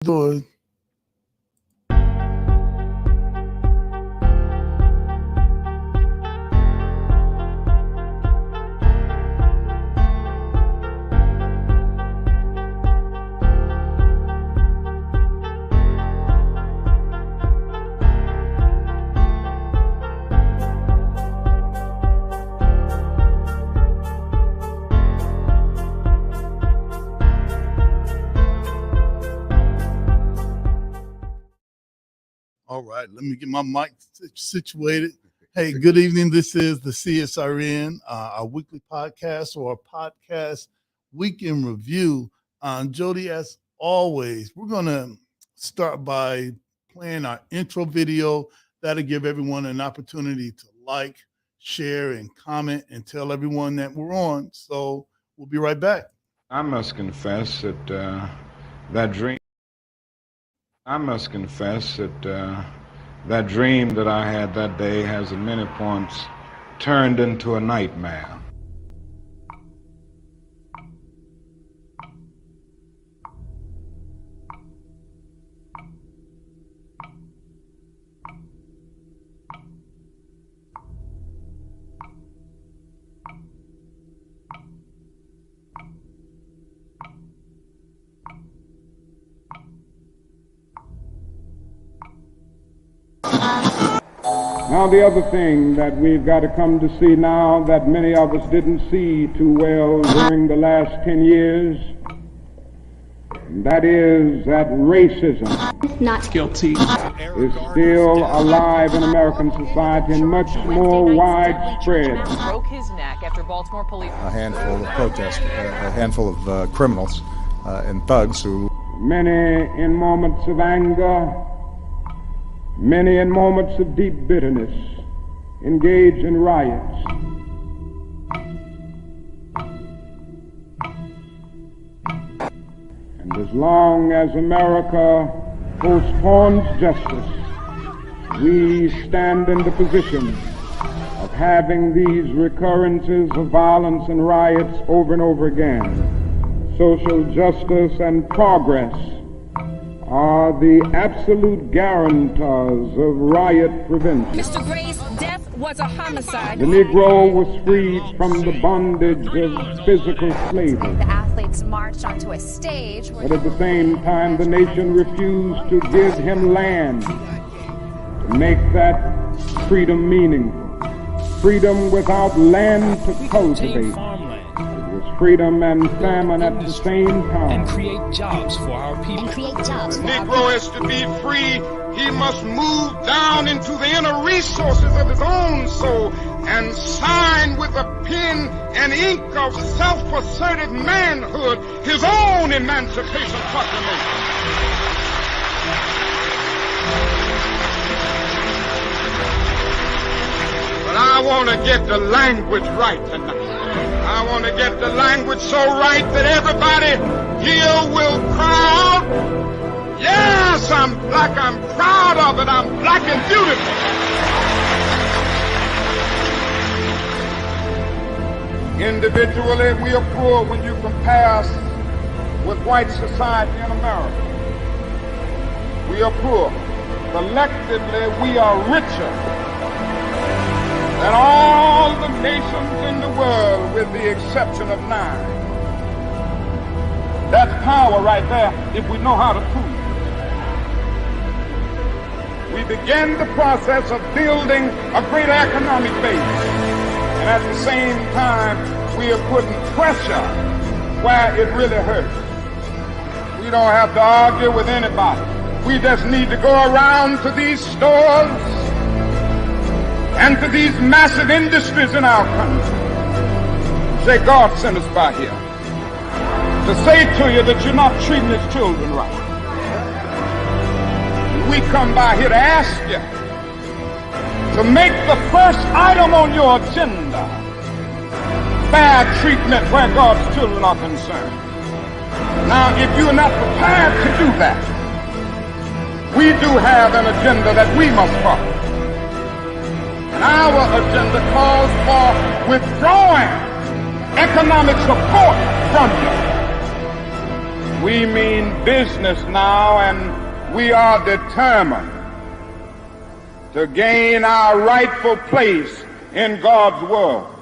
Doing. All right, let me get my mic situated. Hey, good evening. This is the CSRN, our weekly podcast or a podcast week in review. Jody, as always, we're going to start by playing our intro video. That'll give everyone an opportunity to like, share, and comment and tell everyone that we're on. So we'll be right back. I must confess that that dream that I had that day has at many points turned into a nightmare. Now the other thing that we've got to come to see now that many of us didn't see too well during the last 10 years, that is that racism not guilty is still alive in American society and much more widespread. Broke his neck after Baltimore police. A handful of protesters, a handful of criminals and thugs who... Many in moments of anger, many in moments of deep bitterness, engage in riots. And as long as America postpones justice, we stand in the position of having these recurrences of violence and riots over and over again. Social justice and progress are the absolute guarantors of riot prevention. Mr. Gray's death was a homicide. The Negro was freed from the bondage of physical slavery. The athletes marched onto a stage. But at the same time, the nation refused to give him land to make that freedom meaningful. Freedom without land to cultivate. Freedom and famine at the same time. And create jobs for our people. The Negro is to be free. He must move down into the inner resources of his own soul and sign with a pen and ink of self-assertive manhood his own Emancipation Proclamation. But I want to get the language right tonight. I want to get the language so right that everybody here will cry out, yes, I'm black, I'm proud of it, I'm black and beautiful. Individually, we are poor when you compare us with white society in America. We are poor. Collectively, we are richer than all the nations in the world with the exception of 9. That's power right there if we know how to prove it. We begin the process of building a greater economic base. And at the same time, we are putting pressure where it really hurts. We don't have to argue with anybody. We just need to go around to these stores and to these massive industries in our country. Say, God sent us by here to say to you that you're not treating his children right. We come by here to ask you to make the first item on your agenda fair treatment where God's children are concerned. Now, if you're not prepared to do that, we do have an agenda that we must follow. Our agenda calls for withdrawing economic support from you. We mean business now, and we are determined to gain our rightful place in God's world.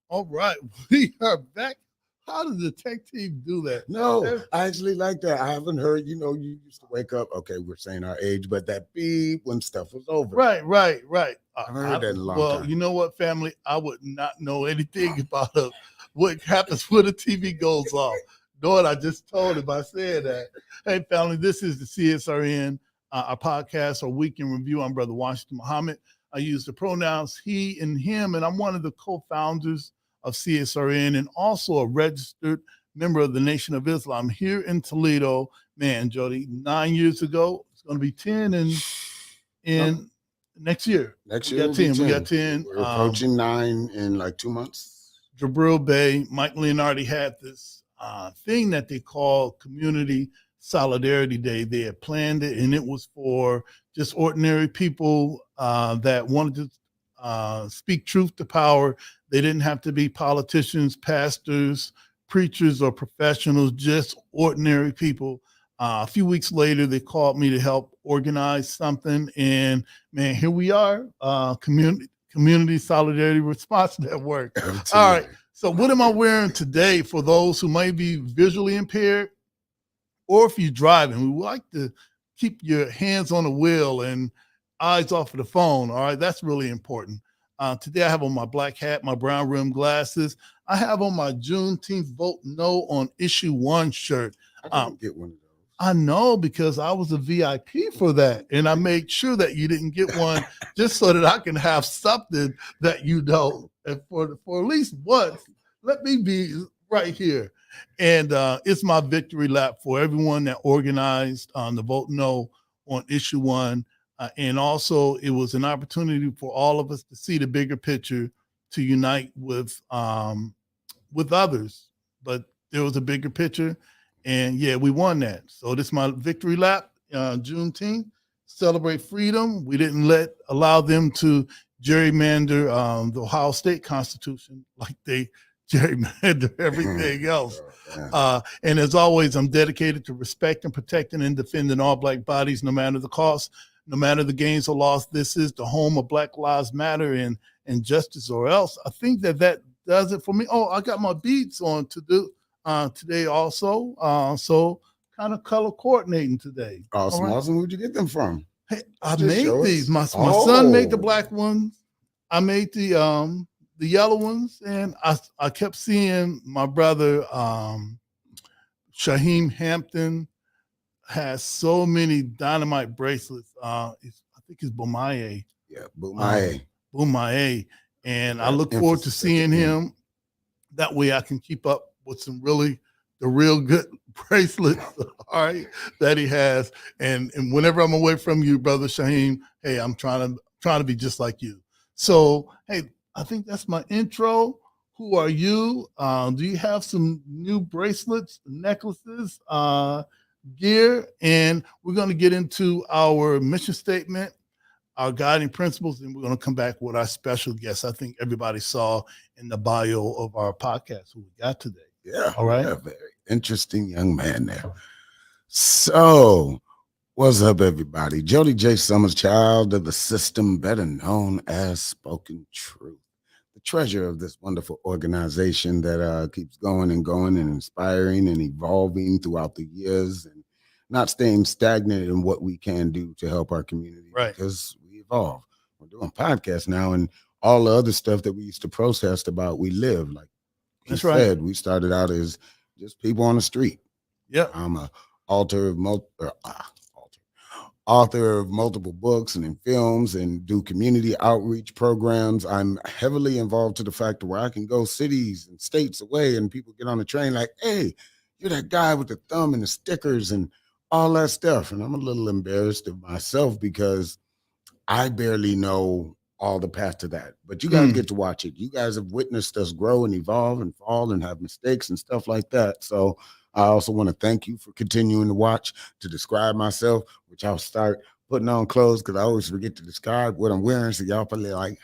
All right, we are back. How does the tech team do that? No, I actually like that. I haven't heard, you used to wake up, okay, we're saying our age, but that beep when stuff was over. Right. I haven't heard that in a long time. Well, you know what, family? I would not know anything about what happens when the TV goes off. Know what I just told him by saying that. Hey, family, this is the CSRN, our podcast, our week in review. I'm Brother Washington Muhammad. I use the pronouns he and him, and I'm one of the co-founders of CSRN and also a registered member of the Nation of Islam here in Toledo. Man, Jody, 9 years ago, it's going to be 10 in next year. Next year We got 10. We're approaching 9 in like 2 months. Jabril Bey, Mike Leonardi had this thing that they call Community Solidarity Day. They had planned it, and it was for just ordinary people that wanted to speak truth to power. They didn't have to be politicians, pastors, preachers, or professionals, just ordinary people. A few weeks later, they called me to help organize something. And man, here we are, Community Solidarity Response Network. All right. So what am I wearing today for those who may be visually impaired? Or if you're driving, we would like to keep your hands on the wheel and eyes off of the phone. All right. That's really important. Today I have on my black hat, my brown rimmed glasses. I have on my Juneteenth Vote No on Issue 1 shirt. I didn't get one of those. I know, because I was a VIP for that, and I made sure that you didn't get one just so that I can have something that you know. And for at least once, let me be right here. And it's my victory lap for everyone that organized on the Vote No on Issue 1. And also, it was an opportunity for all of us to see the bigger picture, to unite with others. But there was a bigger picture, and yeah, we won that. So this is my victory lap. Juneteenth, celebrate freedom. We didn't allow them to gerrymander the Ohio State Constitution like they gerrymander everything else. And as always, I'm dedicated to respecting, protecting, and defending all Black bodies, no matter the cost. No matter the gains or loss. This is the home of Black Lives Matter and justice or else. I think that does it for me. Oh, I got my beats on to do today also. So kind of color coordinating today. Awesome. Right. Awesome. Where'd you get them from? Hey, I made these. My son made the black ones. I made the yellow ones, and I kept seeing my brother Shaheem Hampton has so many dynamite bracelets. I think it's Bumaye. Yeah, Bumaye. Bumaye. And I look forward to seeing him. That way I can keep up with the real good bracelets, all right, that he has. And whenever I'm away from you, Brother Shaheem, hey, I'm trying to be just like you. So, hey, I think that's my intro. Who are you? Do you have some new bracelets, necklaces, gear? And we're going to get into our mission statement, our guiding principles, and we're going to come back with our special guest. I think everybody saw in the bio of our podcast who we got today. Yeah. All right. Yeah, very interesting young man there. So, what's up, everybody? Jody J. Summers, child of the system, better known as Spoken Truth, the treasure of this wonderful organization that keeps going and inspiring and evolving throughout the years, and not staying stagnant in what we can do to help our community. Right. Because we evolve. We're doing podcasts now, and all the other stuff that we used to protest about, we live. Like you said, we started out as just people on the street. Yeah. I'm a author of multiple books and in films, and do community outreach programs. I'm heavily involved to the fact where I can go cities and states away, and people get on the train like, hey, you're that guy with the thumb and the stickers and all that stuff. And I'm a little embarrassed of myself because I barely know all the path to that. But you guys get to watch it. You guys have witnessed us grow and evolve and fall and have mistakes and stuff like that. So I also want to thank you for continuing to watch, to describe myself, which I'll start putting on clothes because I always forget to describe what I'm wearing. So y'all probably like,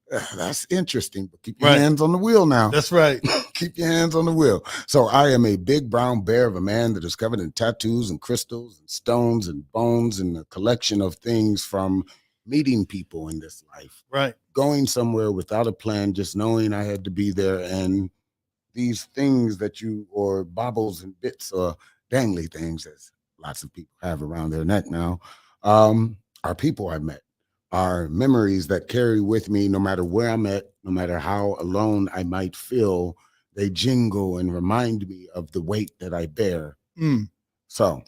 That's interesting, but keep your Right. hands on the wheel now. That's right. Keep your hands on the wheel. So I am a big brown bear of a man that is covered in tattoos and crystals and stones and bones and a collection of things from meeting people in this life. Right. Going somewhere without a plan, just knowing I had to be there. And these things that or baubles and bits or dangly things, as lots of people have around their neck now, are people I met. Are memories that carry with me no matter where I'm at, no matter how alone I might feel, they jingle and remind me of the weight that I bear. So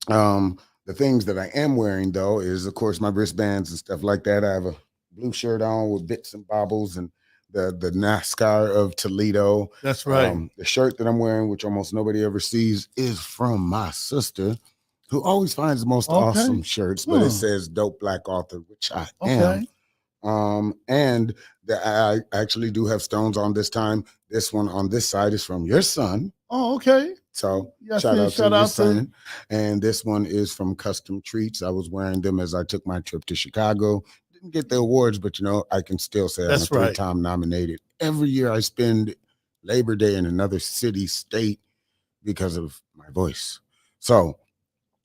the things that I am wearing, though, is, of course, my wristbands and stuff like that. I have a blue shirt on with bits and baubles and the NASCAR of Toledo. That's right. The shirt that I'm wearing, which almost nobody ever sees, is from my sister, who always finds the most awesome shirts, but it says Dope Black Author, which I am. And I actually do have stones on this time. This one on this side is from your son. Oh, okay. So Yes, shout out to your to son. And this one is from Custom Treats. I was wearing them as I took my trip to Chicago. Didn't get the awards, but I can still say I'm a three-time nominated. Every year I spend Labor Day in another city, state, because of my voice. So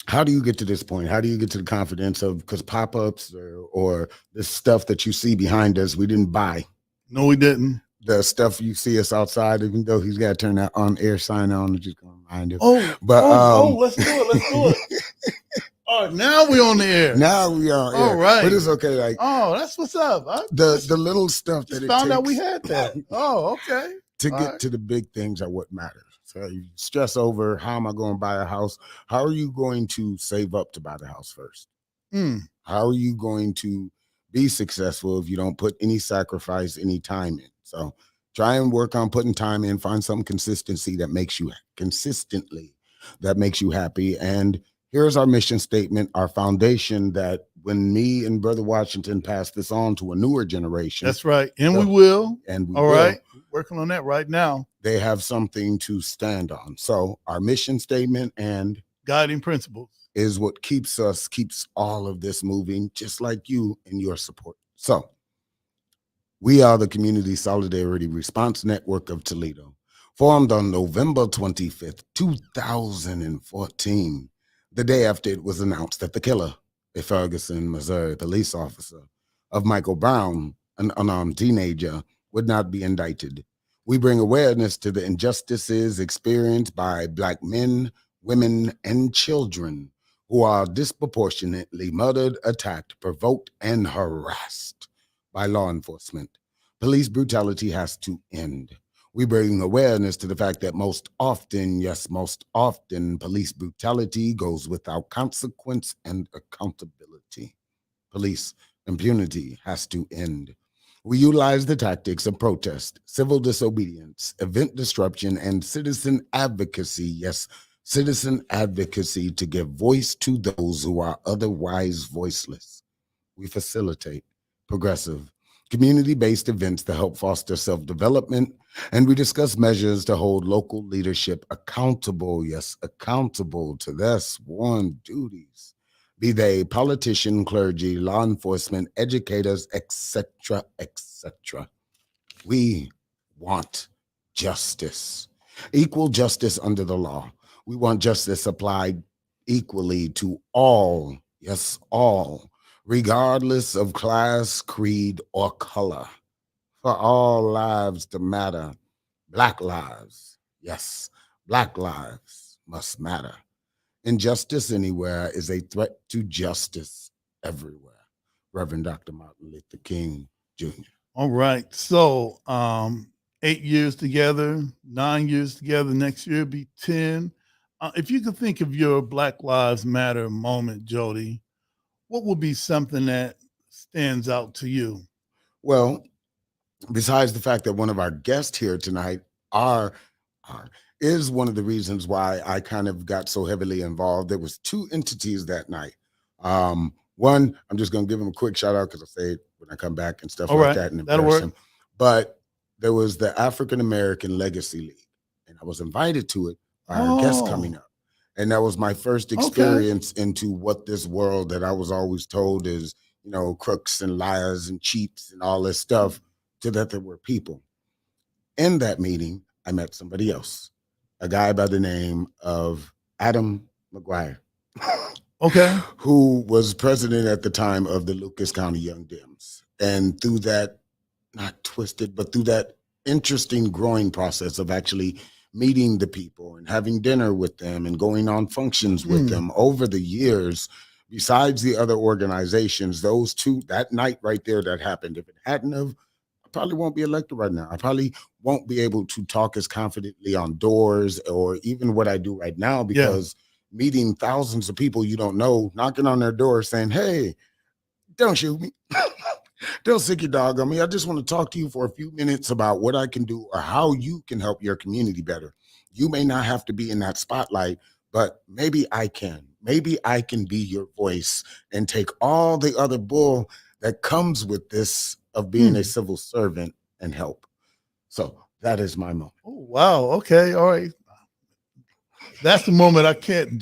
how do you get to this point? How do you get to the confidence of, because pop-ups or this stuff that you see behind us, we didn't buy. No, we didn't. The stuff you see us outside, even though he's got to turn that on-air sign on, I'm just going to remind him. Let's do it. Let's do it. All right, now we're on the air. Now we are on air. All right. But it's okay. Like, that's what's up. The little stuff that it found takes out we had that. Oh, okay. To get to the big things are what matters. So you stress over, how am I going to buy a house? How are you going to save up to buy the house first? How are you going to be successful if you don't put any sacrifice, any time in? So try and work on putting time in, find some consistency that makes you happy. And here's our mission statement, our foundation, that when me and Brother Washington pass this on to a newer generation. That's right. And we will. And we All will. Right. Working on that right now. They have something to stand on. So our mission statement and guiding principles is what keeps all of this moving, just like you and your support. So we are the Community Solidarity Response Network of Toledo, formed on November 25th, 2014, the day after it was announced that the killer, a Ferguson, Missouri police officer, of Michael Brown, an unarmed teenager, would not be indicted. We bring awareness to the injustices experienced by Black men, women, and children who are disproportionately murdered, attacked, provoked, and harassed by law enforcement. Police brutality has to end. We bring awareness to the fact that most often, police brutality goes without consequence and accountability. Police impunity has to end. We utilize the tactics of protest, civil disobedience, event disruption, and citizen advocacy, citizen advocacy, to give voice to those who are otherwise voiceless. We facilitate progressive, community-based events to help foster self-development, and we discuss measures to hold local leadership accountable to their sworn duties, be they politician, clergy, law enforcement, educators, etc., etc. We want justice, equal justice under the law. We want justice applied equally to all, all, regardless of class, creed, or color. For all lives to matter. Black lives, Black lives must matter. Injustice anywhere is a threat to justice everywhere. Reverend Dr. Martin Luther King Jr. All right. So 8 years together, 9 years together, next year be 10. If you could think of your Black Lives Matter moment, Jody, what would be something that stands out to you? Well, besides the fact that one of our guests here tonight is one of the reasons why I kind of got so heavily involved. There was two entities that night. One, I'm just going to give him a quick shout out because I'll say it when I come back and stuff like that and embarrass him. But there was the African American Legacy League, and I was invited to it by our guest coming up. And that was my first experience into what this world that I was always told is, crooks and liars and cheats and all this stuff to that there were people. In that meeting, I met somebody else, a guy by the name of Adam McGuire. Okay. Who was president at the time of the Lucas County Young Dems. And through that, not twisted, but through that interesting growing process of actually meeting the people and having dinner with them and going on functions with them over the years, besides the other organizations, those two, that night right there that happened, if it hadn't have, I probably won't be elected right now. I probably won't be able to talk as confidently on doors or even what I do right now, because meeting thousands of people you don't know, knocking on their door saying, hey, don't shoot me. Don't sick your dog on me. I just want to talk to you for a few minutes about what I can do or how you can help your community better. You may not have to be in that spotlight, but maybe I can. Maybe I can be your voice and take all the other bull that comes with this of being a civil servant and help. So that is my moment. Oh, wow. Okay. All right. That's the moment I can't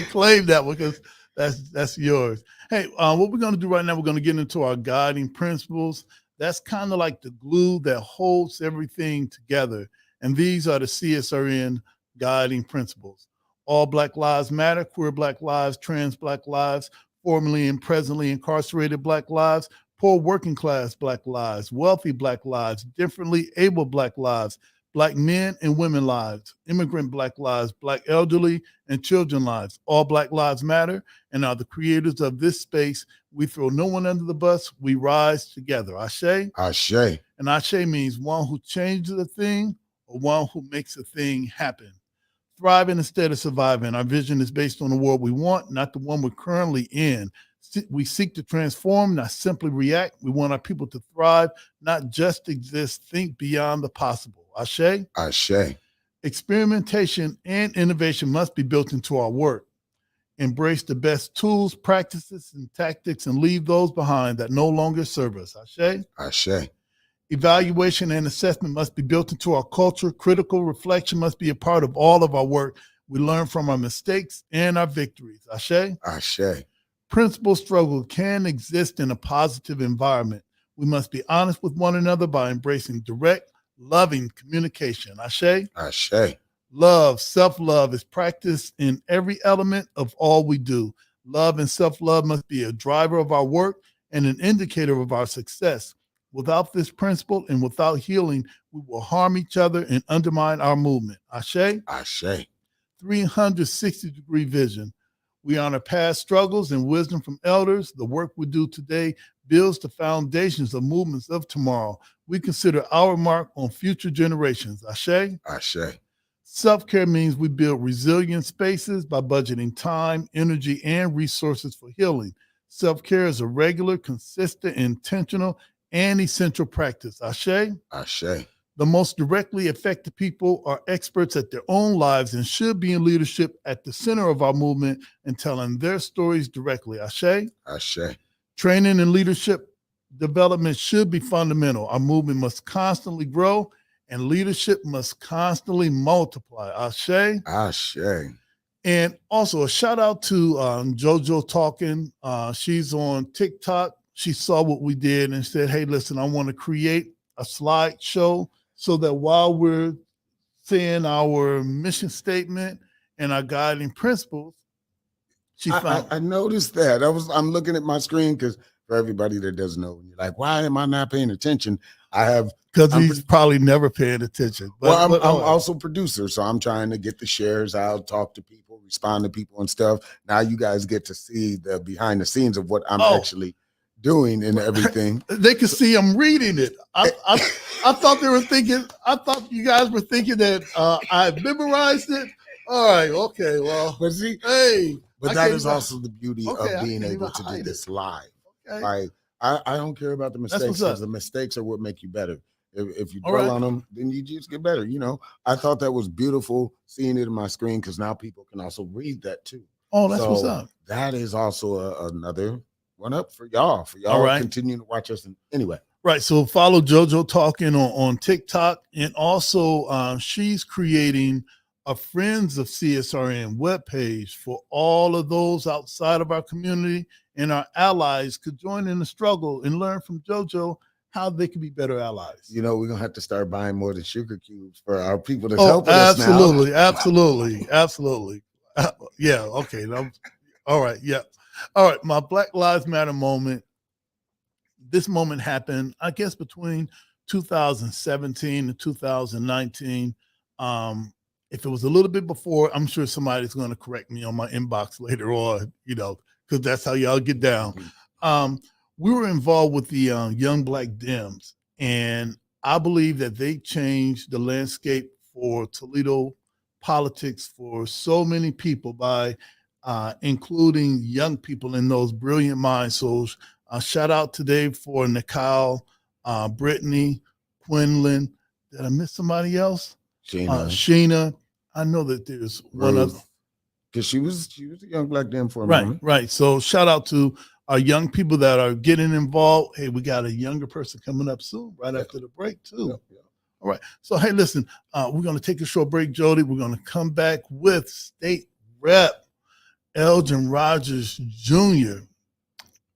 claim that one because that's yours. Hey, what we're going to do right now, we're going to get into our guiding principles. That's kind of like the glue that holds everything together. And these are the CSRN guiding principles. All Black lives matter, queer Black lives, trans Black lives, formerly and presently incarcerated Black lives, poor working class Black lives, wealthy Black lives, differently able Black lives, Black men and women lives, immigrant Black lives, Black elderly and children lives. All Black lives matter and are the creators of this space. We throw no one under the bus. We rise together. Ashe? Ashe. And Ashe means one who changes a thing or one who makes a thing happen. Thriving instead of surviving. Our vision is based on the world we want, not the one we're currently in. We seek to transform, not simply react. We want our people to thrive, not just exist. Think beyond the possible. Ashe? Ashe. Experimentation and innovation must be built into our work. Embrace the best tools, practices, and tactics and leave those behind that no longer serve us. Ashe? Ashe. Evaluation and assessment must be built into our culture. Critical reflection must be a part of all of our work. We learn from our mistakes and our victories. Ashe? Ashe. Principal struggle can exist in a positive environment. We must be honest with one another by embracing direct, loving communication. Ashe? Ashe. Love, self-love is practiced in every element of all we do. Love and self-love must be a driver of our work and an indicator of our success. Without this principle and without healing, we will harm each other and undermine our movement. Ashe? Ashe. 360-degree vision. We honor past struggles and wisdom from elders. The work we do today builds the foundations of movements of tomorrow. We consider our mark on future generations. Ashe? Ashe. Self-care means we build resilient spaces by budgeting time, energy, and resources for healing. Self-care is a regular, consistent, intentional, and essential practice. Ashe? Ashe. The most directly affected people are experts at their own lives and should be in leadership at the center of our movement and telling their stories directly. Ashe? Ashe. Training and leadership development should be fundamental. Our movement must constantly grow and leadership must constantly multiply. Ashe? Ashe. And also a shout out to JoJo Talking. She's on TikTok. She saw what we did and said, hey, listen, I want to create a slideshow so that while we're saying our mission statement and our guiding principles, I noticed that. I'm looking at my screen because for everybody that doesn't know, you're like, why am I not paying attention? Because he's probably never paying attention. But I'm also producer, so I'm trying to get the shares out, talk to people, respond to people and stuff. Now you guys get to see the behind the scenes of what I'm actually doing and everything. They can see I'm reading it. I thought they were thinking. I thought you guys were thinking that I memorized it. All right, okay, well, but see, but that is also the beauty of being able to do this live. Okay. Like I don't care about the mistakes because the mistakes are what make you better. If you dwell on them, then you just get better. You know, I thought that was beautiful seeing it in my screen because now people can also read that too. Oh, that's what's up. That is also another one up for y'all. Continue to watch us. Anyway. Right. So follow JoJo Talking on TikTok. And also she's creating a Friends of CSRN webpage for all of those outside of our community, and our allies could join in the struggle and learn from JoJo how they can be better allies. You know, we're gonna have to start buying more than sugar cubes for our people that's Oh, helping us now. absolutely. Yeah, okay. All right, yeah. All right, my Black Lives Matter moment. This moment happened, I guess, between 2017 and 2019. If it was a little bit before, I'm sure somebody's going to correct me on my inbox later on, because that's how y'all get down. We were involved with the Young Black Dems, and I believe that they changed the landscape for Toledo politics for so many people by including young people in those brilliant minds. So shout out today for Nicole, Brittany, Quinlan. Did I miss somebody else? Sheena. I know that there's one other. Because she was a young Black Dem for a Right, moment. right. So shout out to our young people that are getting involved. Hey, we got a younger person coming up soon, right after the break too. All right. So hey, listen, we're going to take a short break, Jody. We're going to come back with State Rep Elgin Rogers Jr.,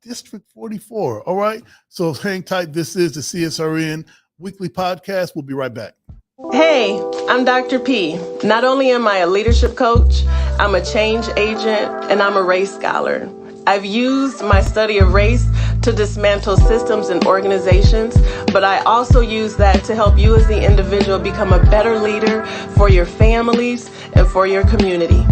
District 44. All right. So hang tight. This is the CSRN Weekly Podcast. We'll be right back. Hey, I'm Dr. P. Not only am I a leadership coach, I'm a change agent and I'm a race scholar. I've used my study of race to dismantle systems and organizations, but I also use that to help you as the individual become a better leader for your families and for your community.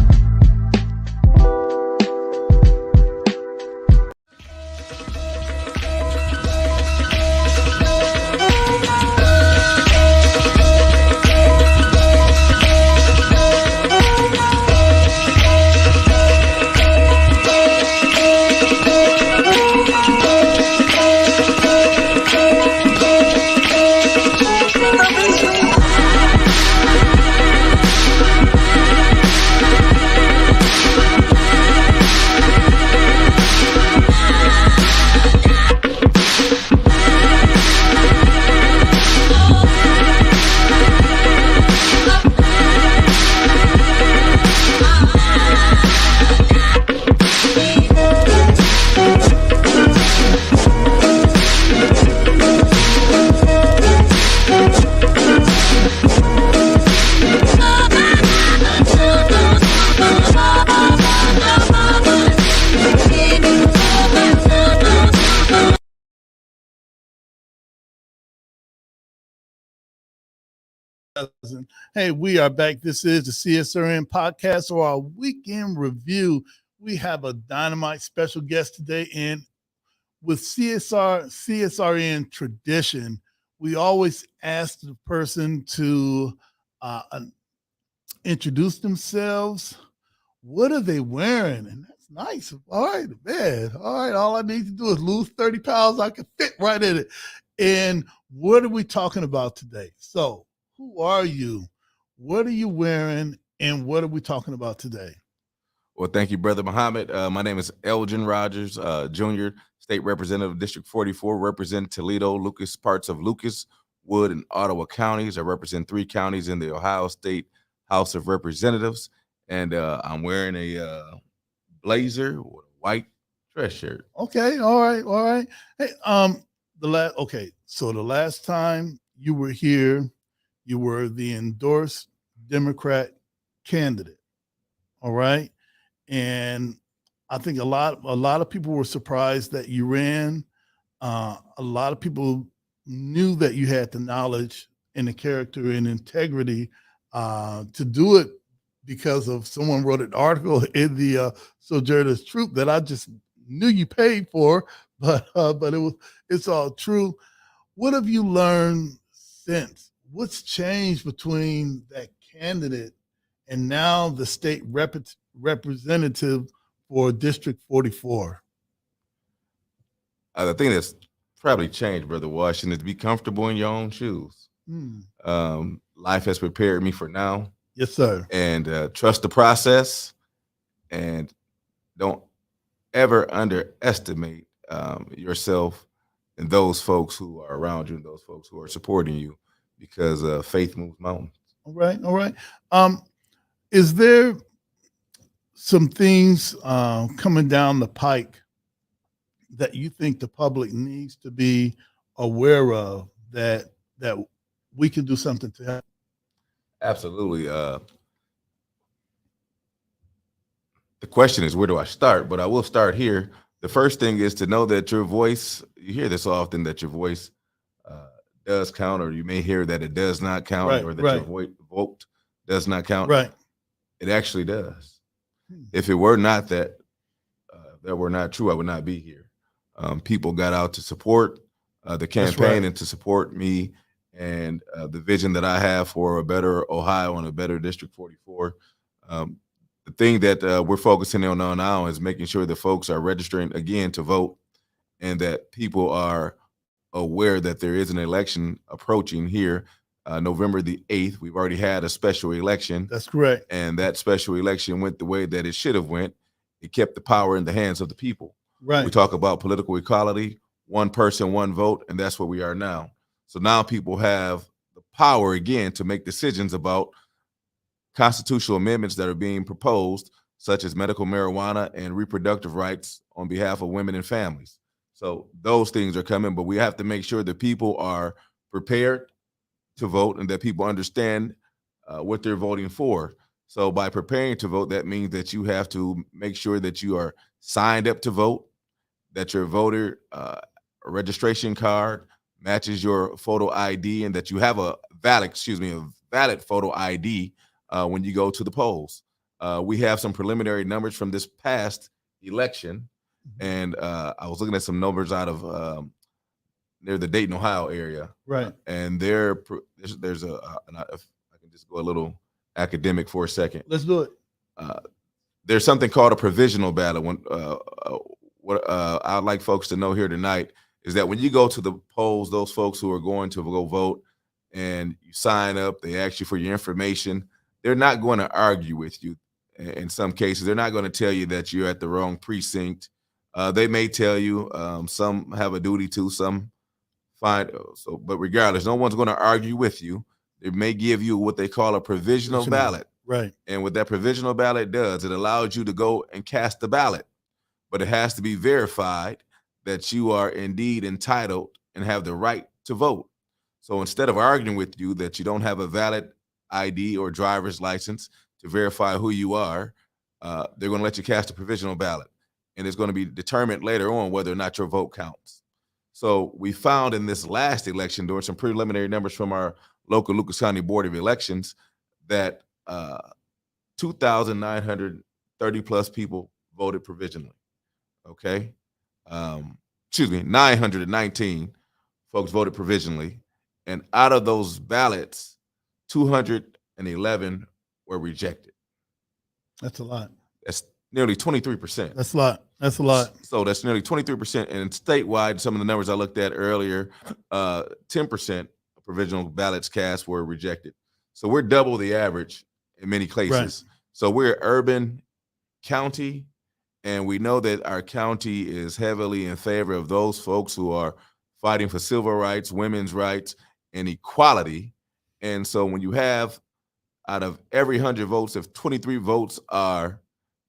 Hey, we are back. This is the CSRN podcast or our weekend review. We have a dynamite special guest today, and with CSRN tradition, we always ask the person to introduce themselves. What are they wearing? And that's nice. All right, man. All right, all I need to do is lose 30 pounds. I can fit right in it. And what are we talking about today? So, who are you? What are you wearing? And what are we talking about today? Well, thank you, Brother Muhammad. My name is Elgin Rogers, Jr., State Representative, District 44, represent Toledo, Lucas, parts of Lucas, Wood, and Ottawa counties. I represent 3 counties in the Ohio State House of Representatives. And I'm wearing a blazer with a white dress shirt. Okay, all right. Hey, so the last time you were here, you were the endorsed Democrat candidate. All right. And I think a lot of people were surprised that you ran. A lot of people knew that you had the knowledge and the character and integrity to do it because of someone wrote an article in the Sojourners Troop that I just knew you paid for, but it's all true. What have you learned since? What's changed between that candidate and now the state representative for District 44? The thing that's probably changed, Brother Washington, is to be comfortable in your own shoes. Life has prepared me for now. Yes, sir. And trust the process, and don't ever underestimate yourself and those folks who are around you and those folks who are supporting you, because faith moves mountains. All right. Is there some things coming down the pike that you think the public needs to be aware of that we can do something to help? Absolutely. The question is, where do I start? But I will start here. The first thing is to know that your voice, you hear this often, that your voice does count, or you may hear that it does not count, Right, or that right. your vote does not count. Right. It actually does. If it were not that were not true, I would not be here. People got out to support the campaign and to support me and the vision that I have for a better Ohio and a better District 44. The thing that we're focusing on now is making sure that folks are registering again to vote, and that people are aware that there is an election approaching here, November the 8th. We've already had a special election. That's correct. And that special election went the way that it should have went. It kept the power in the hands of the people. Right. We talk about political equality, one person, one vote, and that's where we are now. So now people have the power again to make decisions about constitutional amendments that are being proposed, such as medical marijuana and reproductive rights on behalf of women and families. So those things are coming, but we have to make sure that people are prepared to vote and that people understand what they're voting for. So by preparing to vote, that means that you have to make sure that you are signed up to vote, that your voter registration card matches your photo ID, and that you have a valid photo ID when you go to the polls. We have some preliminary numbers from this past election, and I was looking at some numbers out of near the Dayton, Ohio area. Right. And there's if I can just go a little academic for a second. Let's do it. There's something called a provisional ballot. What I'd like folks to know here tonight is that when you go to the polls, those folks who are going to go vote and you sign up, they ask you for your information. They're not going to argue with you. In some cases, they're not going to tell you that you're at the wrong precinct. They may tell you, some have a duty to, some find. So, but regardless, no one's going to argue with you. They may give you what they call a provisional ballot. Right. And what that provisional ballot does, it allows you to go and cast the ballot, but it has to be verified that you are indeed entitled and have the right to vote. So instead of arguing with you that you don't have a valid ID or driver's license to verify who you are, they're going to let you cast a provisional ballot, and it's going to be determined later on whether or not your vote counts. So we found in this last election, during some preliminary numbers from our local Lucas County Board of Elections, that 2,930 plus people voted provisionally. Okay. 919 folks voted provisionally. And out of those ballots, 211 were rejected. That's a lot. That's nearly 23%. That's a lot. That's a lot. So that's nearly 23%. And statewide, some of the numbers I looked at earlier, 10% of provisional ballots cast were rejected. So we're double the average in many places. Right. So we're an urban county, and we know that our county is heavily in favor of those folks who are fighting for civil rights, women's rights, and equality. And so when you have, out of every 100 votes, if 23 votes are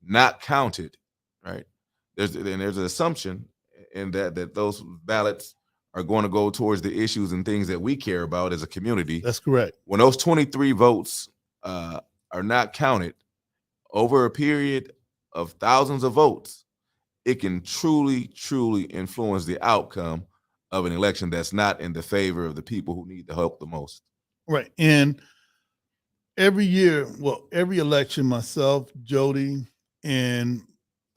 not counted, right, there's an assumption in that those ballots are going to go towards the issues and things that we care about as a community. That's correct. When those 23 votes are not counted over a period of thousands of votes, it can truly, truly influence the outcome of an election that's not in the favor of the people who need the help the most. Right. And every year, every election, myself, Jody, and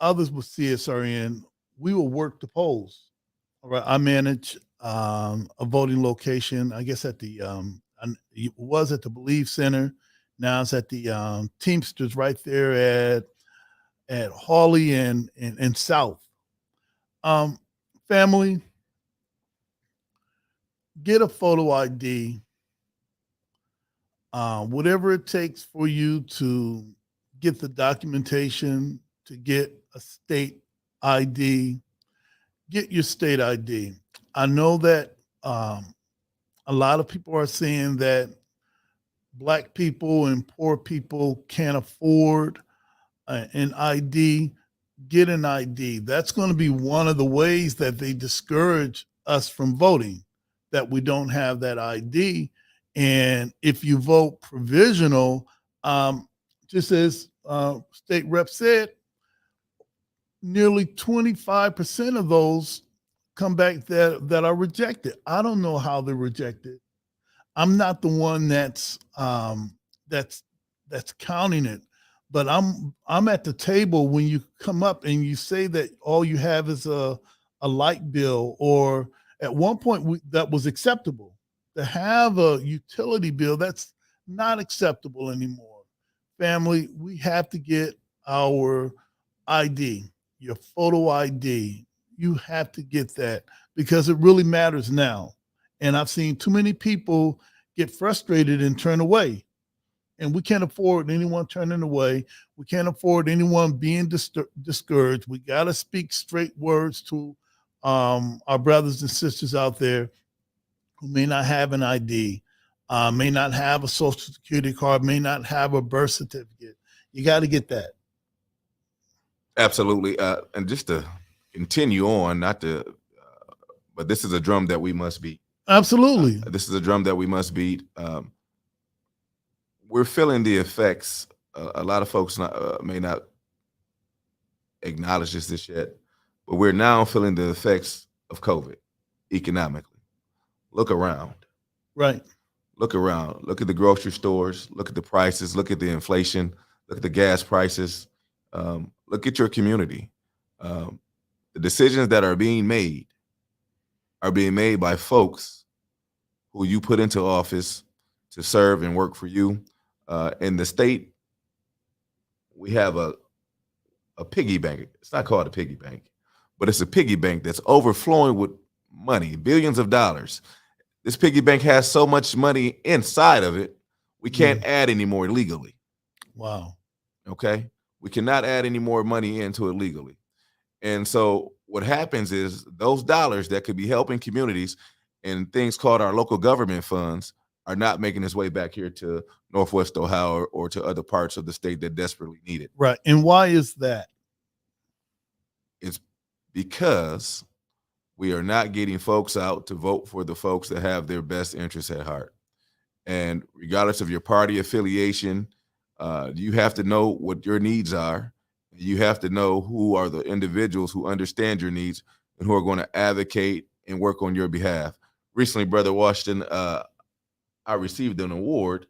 others with CSRN, we will work the polls. All right. I manage a voting location, I guess it was at the Believe Center. Now it's at the Teamsters right there at Hawley and South. Family, get a photo ID. Whatever it takes for you to get the documentation, to get a state ID, get your state ID. I know that a lot of people are saying that Black people and poor people can't afford an ID. Get an ID. That's going to be one of the ways that they discourage us from voting. that we don't have that ID. And if you vote provisional, just as State Rep said, nearly 25% of those come back that are rejected. I don't know how they're rejected. I'm not the one that's counting it, but I'm at the table when you come up and you say that all you have is a light bill, or at one point that was acceptable. To have a utility bill, that's not acceptable anymore. Family, we have to get our ID, your photo ID. You have to get that because it really matters now. And I've seen too many people get frustrated and turn away. And we can't afford anyone turning away. We can't afford anyone being discouraged. We got to speak straight words to our brothers and sisters out there who may not have an ID, may not have a social security card, may not have a birth certificate. You got to get that. Absolutely. And just to continue on, not to, but this is a drum that we must beat. Absolutely. This is a drum that we must beat. We're feeling the effects. A lot of folks may not acknowledge this yet, but we're now feeling the effects of COVID economically. Look around. Right. Look around. Look at the grocery stores. Look at the prices. Look at the inflation. Look at the gas prices. Look at your community. The decisions that are being made by folks who you put into office to serve and work for you. In the state, we have a piggy bank. It's not called a piggy bank, but it's a piggy bank that's overflowing with money, billions of dollars. This piggy bank has so much money inside of it, we can't add any more legally. Wow. Okay? We cannot add any more money into it legally. And so what happens is those dollars that could be helping communities and things called our local government funds are not making its way back here to Northwest Ohio or to other parts of the state that desperately need it. Right. And why is that? It's because we are not getting folks out to vote for the folks that have their best interests at heart. And regardless of your party affiliation, you have to know what your needs are. You have to know who are the individuals who understand your needs and who are going to advocate and work on your behalf. Recently, Brother Washington, I received an award,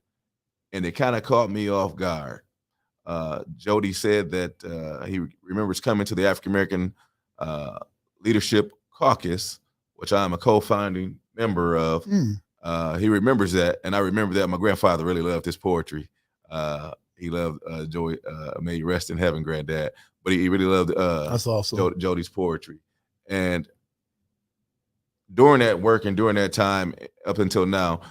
and it kind of caught me off guard. Jody said that he remembers coming to the African American Leadership Caucus, which I'm a co-founding member of. He remembers that, and I remember that my grandfather really loved his poetry. He loved Joey, may you rest in heaven, Granddad. But he really loved That's awesome. Jody's poetry. And during that work and during that time up until now,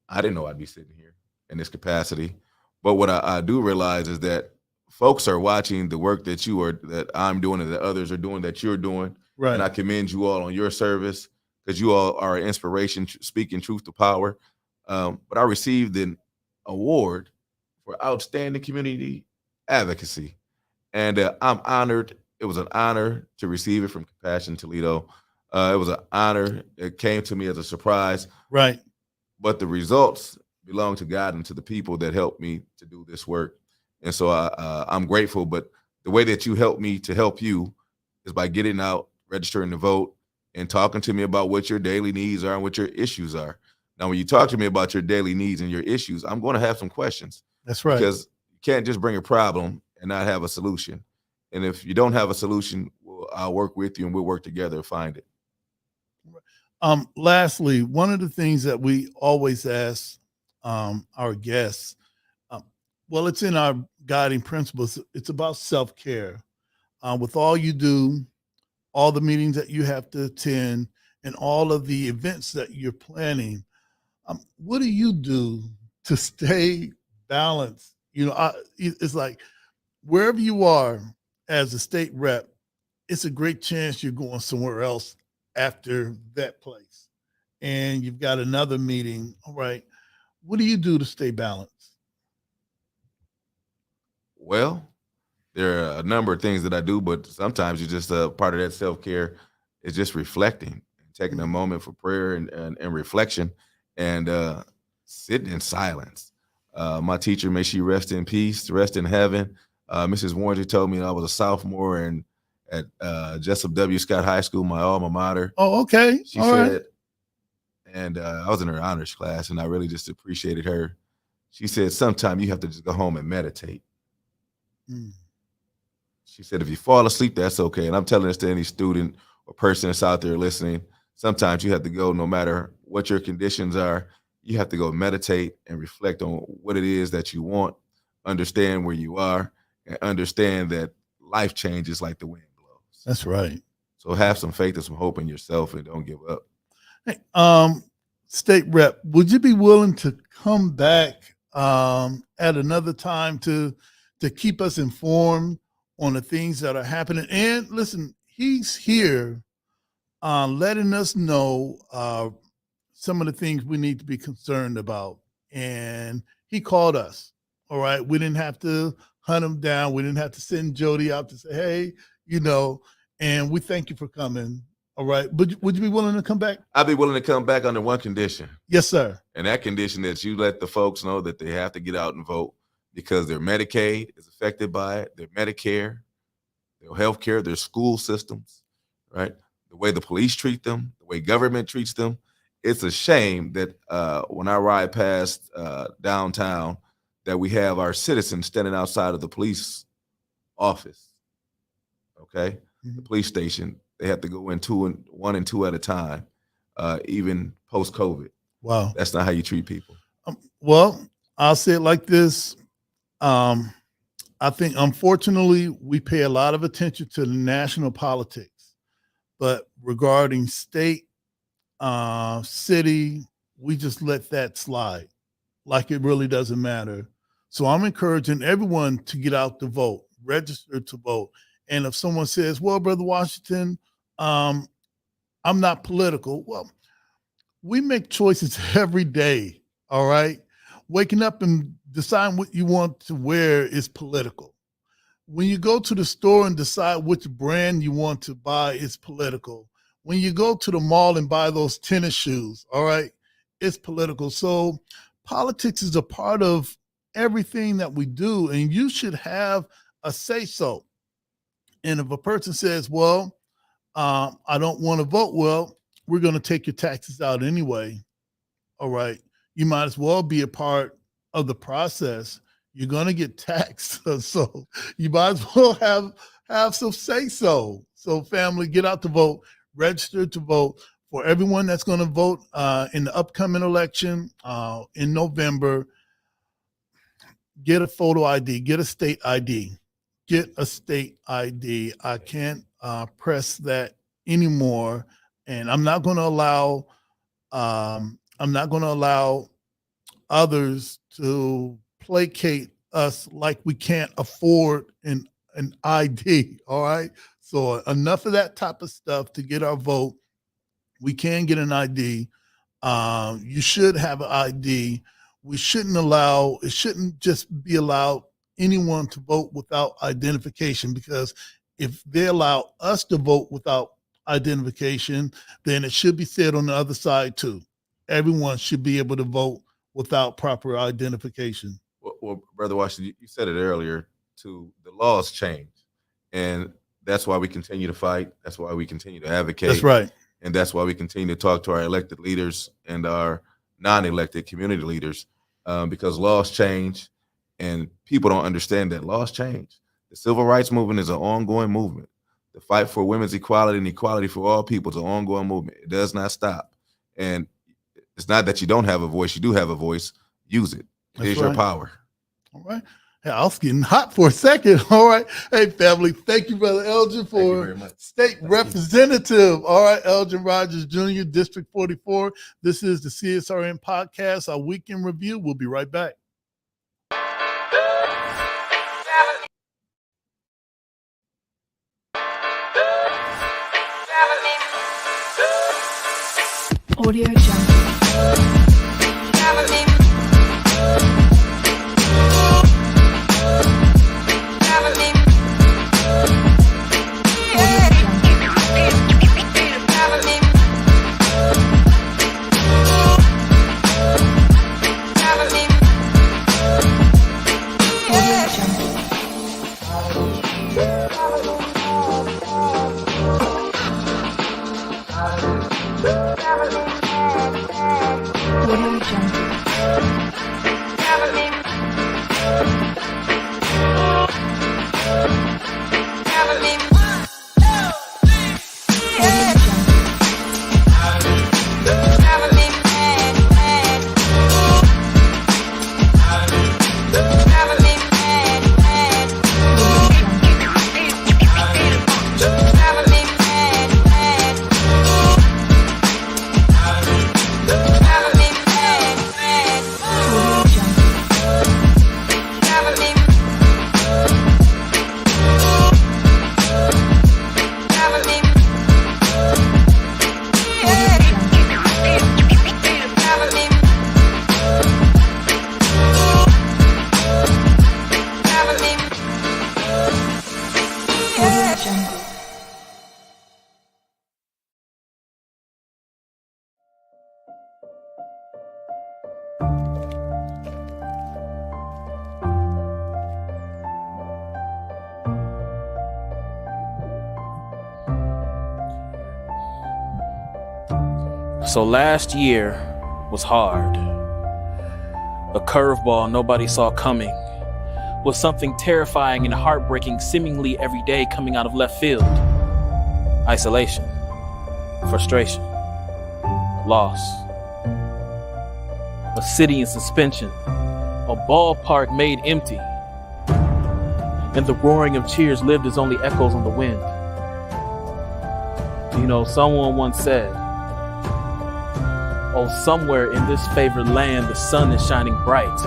I didn't know I'd be sitting here in this capacity. But what I do realize is that folks are watching the work that I'm doing and that others are doing, that you're doing. Right. And I commend you all on your service because you all are an inspiration, speaking truth to power. But I received an award for outstanding community advocacy. And I'm honored. It was an honor to receive it from Compassion Toledo. It was an honor. It came to me as a surprise. Right. But the results belong to God and to the people that helped me to do this work. And so I'm grateful. But the way that you helped me to help you is by getting out, registering to vote, and talking to me about what your daily needs are and what your issues are. Now, when you talk to me about your daily needs and your issues, I'm going to have some questions. That's right. Because you can't just bring a problem and not have a solution. And if you don't have a solution, I'll work with you and we'll work together to find it. Lastly, one of the things that we always ask our guests, well, it's in our guiding principles. It's about self-care. With all you do, all the meetings that you have to attend, and all of the events that you're planning, what do you do to stay balanced? You know, it's like wherever you are as a state rep, it's a great chance you're going somewhere else after that place. And you've got another meeting. All right. What do you do to stay balanced? Well, there are a number of things that I do, but sometimes you just part of that self-care is just reflecting and taking a moment for prayer and reflection and sitting in silence. My teacher, may she rest in peace, rest in heaven. Mrs. Warren told me I was a sophomore at Jessup W. Scott High School, my alma mater. Oh, okay. She All said, right. and I was in her honors class, and I really just appreciated her. She said, "Sometimes you have to just go home and meditate." Mm. She said, "If you fall asleep, that's okay." And I'm telling this to any student or person that's out there listening. Sometimes you have to go, no matter what your conditions are, you have to go meditate and reflect on what it is that you want, understand where you are, and understand that life changes like the wind blows. That's right. So have some faith and some hope in yourself and don't give up. Hey, State Rep, would you be willing to come back at another time to keep us informed on the things that are happening? And listen, he's here letting us know some of the things we need to be concerned about. And he called us. All right. We didn't have to hunt him down. We didn't have to send Jody out to say, hey, and we thank you for coming. All right. But would you be willing to come back? I'd be willing to come back under one condition. Yes, sir. And that condition that you let the folks know that they have to get out and vote because their Medicaid is affected by it, their Medicare, their health care, their school systems, right? The way the police treat them, the way government treats them. It's a shame that when I ride past downtown that we have our citizens standing outside of the police office, okay? Mm-hmm. The police station. They have to go in one and two at a time, even post-COVID. Wow. That's not how you treat people. Well, I'll say it like this. I think, unfortunately, we pay a lot of attention to the national politics. But regarding state, city, we just let that slide like it really doesn't matter. So I'm encouraging everyone to get out to vote, register to vote. And if someone says, well, Brother Washington, I'm not political. Well, we make choices every day, all right? Waking up and deciding what you want to wear is political. When you go to the store and decide which brand you want to buy, it's political. When you go to the mall and buy those tennis shoes, all right, it's political. So politics is a part of everything that we do, and you should have a say-so. And if a person says, well, I don't want to vote, well, we're going to take your taxes out anyway. All right. You might as well be a part of the process. You're going to get taxed. So you might as well have some say-so. So family, get out to vote, register to vote. For everyone that's going to vote in the upcoming election in November, get a photo ID, get a state ID. Get a state ID. I can't press that anymore, and I'm not going to allow. I'm not going to allow others to placate us like we can't afford an ID. All right. So enough of that type of stuff to get our vote. We can get an ID. You should have an ID. We shouldn't allow. It shouldn't just be allowed anyone to vote without identification, because if they allow us to vote without identification, then it should be said on the other side too. Everyone should be able to vote without proper identification. Well, Brother Washington, you said it earlier too. The laws change, and that's why we continue to fight. That's why we continue to advocate. That's right. And that's why we continue to talk to our elected leaders and our non-elected community leaders, because laws change. And people don't understand that laws change. The civil rights movement is an ongoing movement. The fight for women's equality and equality for all people is an ongoing movement. It does not stop. And it's not that you don't have a voice. You do have a voice. Use it. It is your power. All right. Hey, I was getting hot for a second. All right. Hey, family. Thank you, Brother Elgin, for state representative. All right. Elgin Rogers Jr., District 44. This is the CSRN podcast, our weekend review. We'll be right back. Audio Jungle. So last year was hard. A curveball nobody saw coming, was something terrifying and heartbreaking seemingly every day coming out of left field. Isolation, frustration, loss. A city in suspension, a ballpark made empty, and the roaring of cheers lived as only echoes on the wind. You know, someone once said, oh, somewhere in this favored land, the sun is shining bright.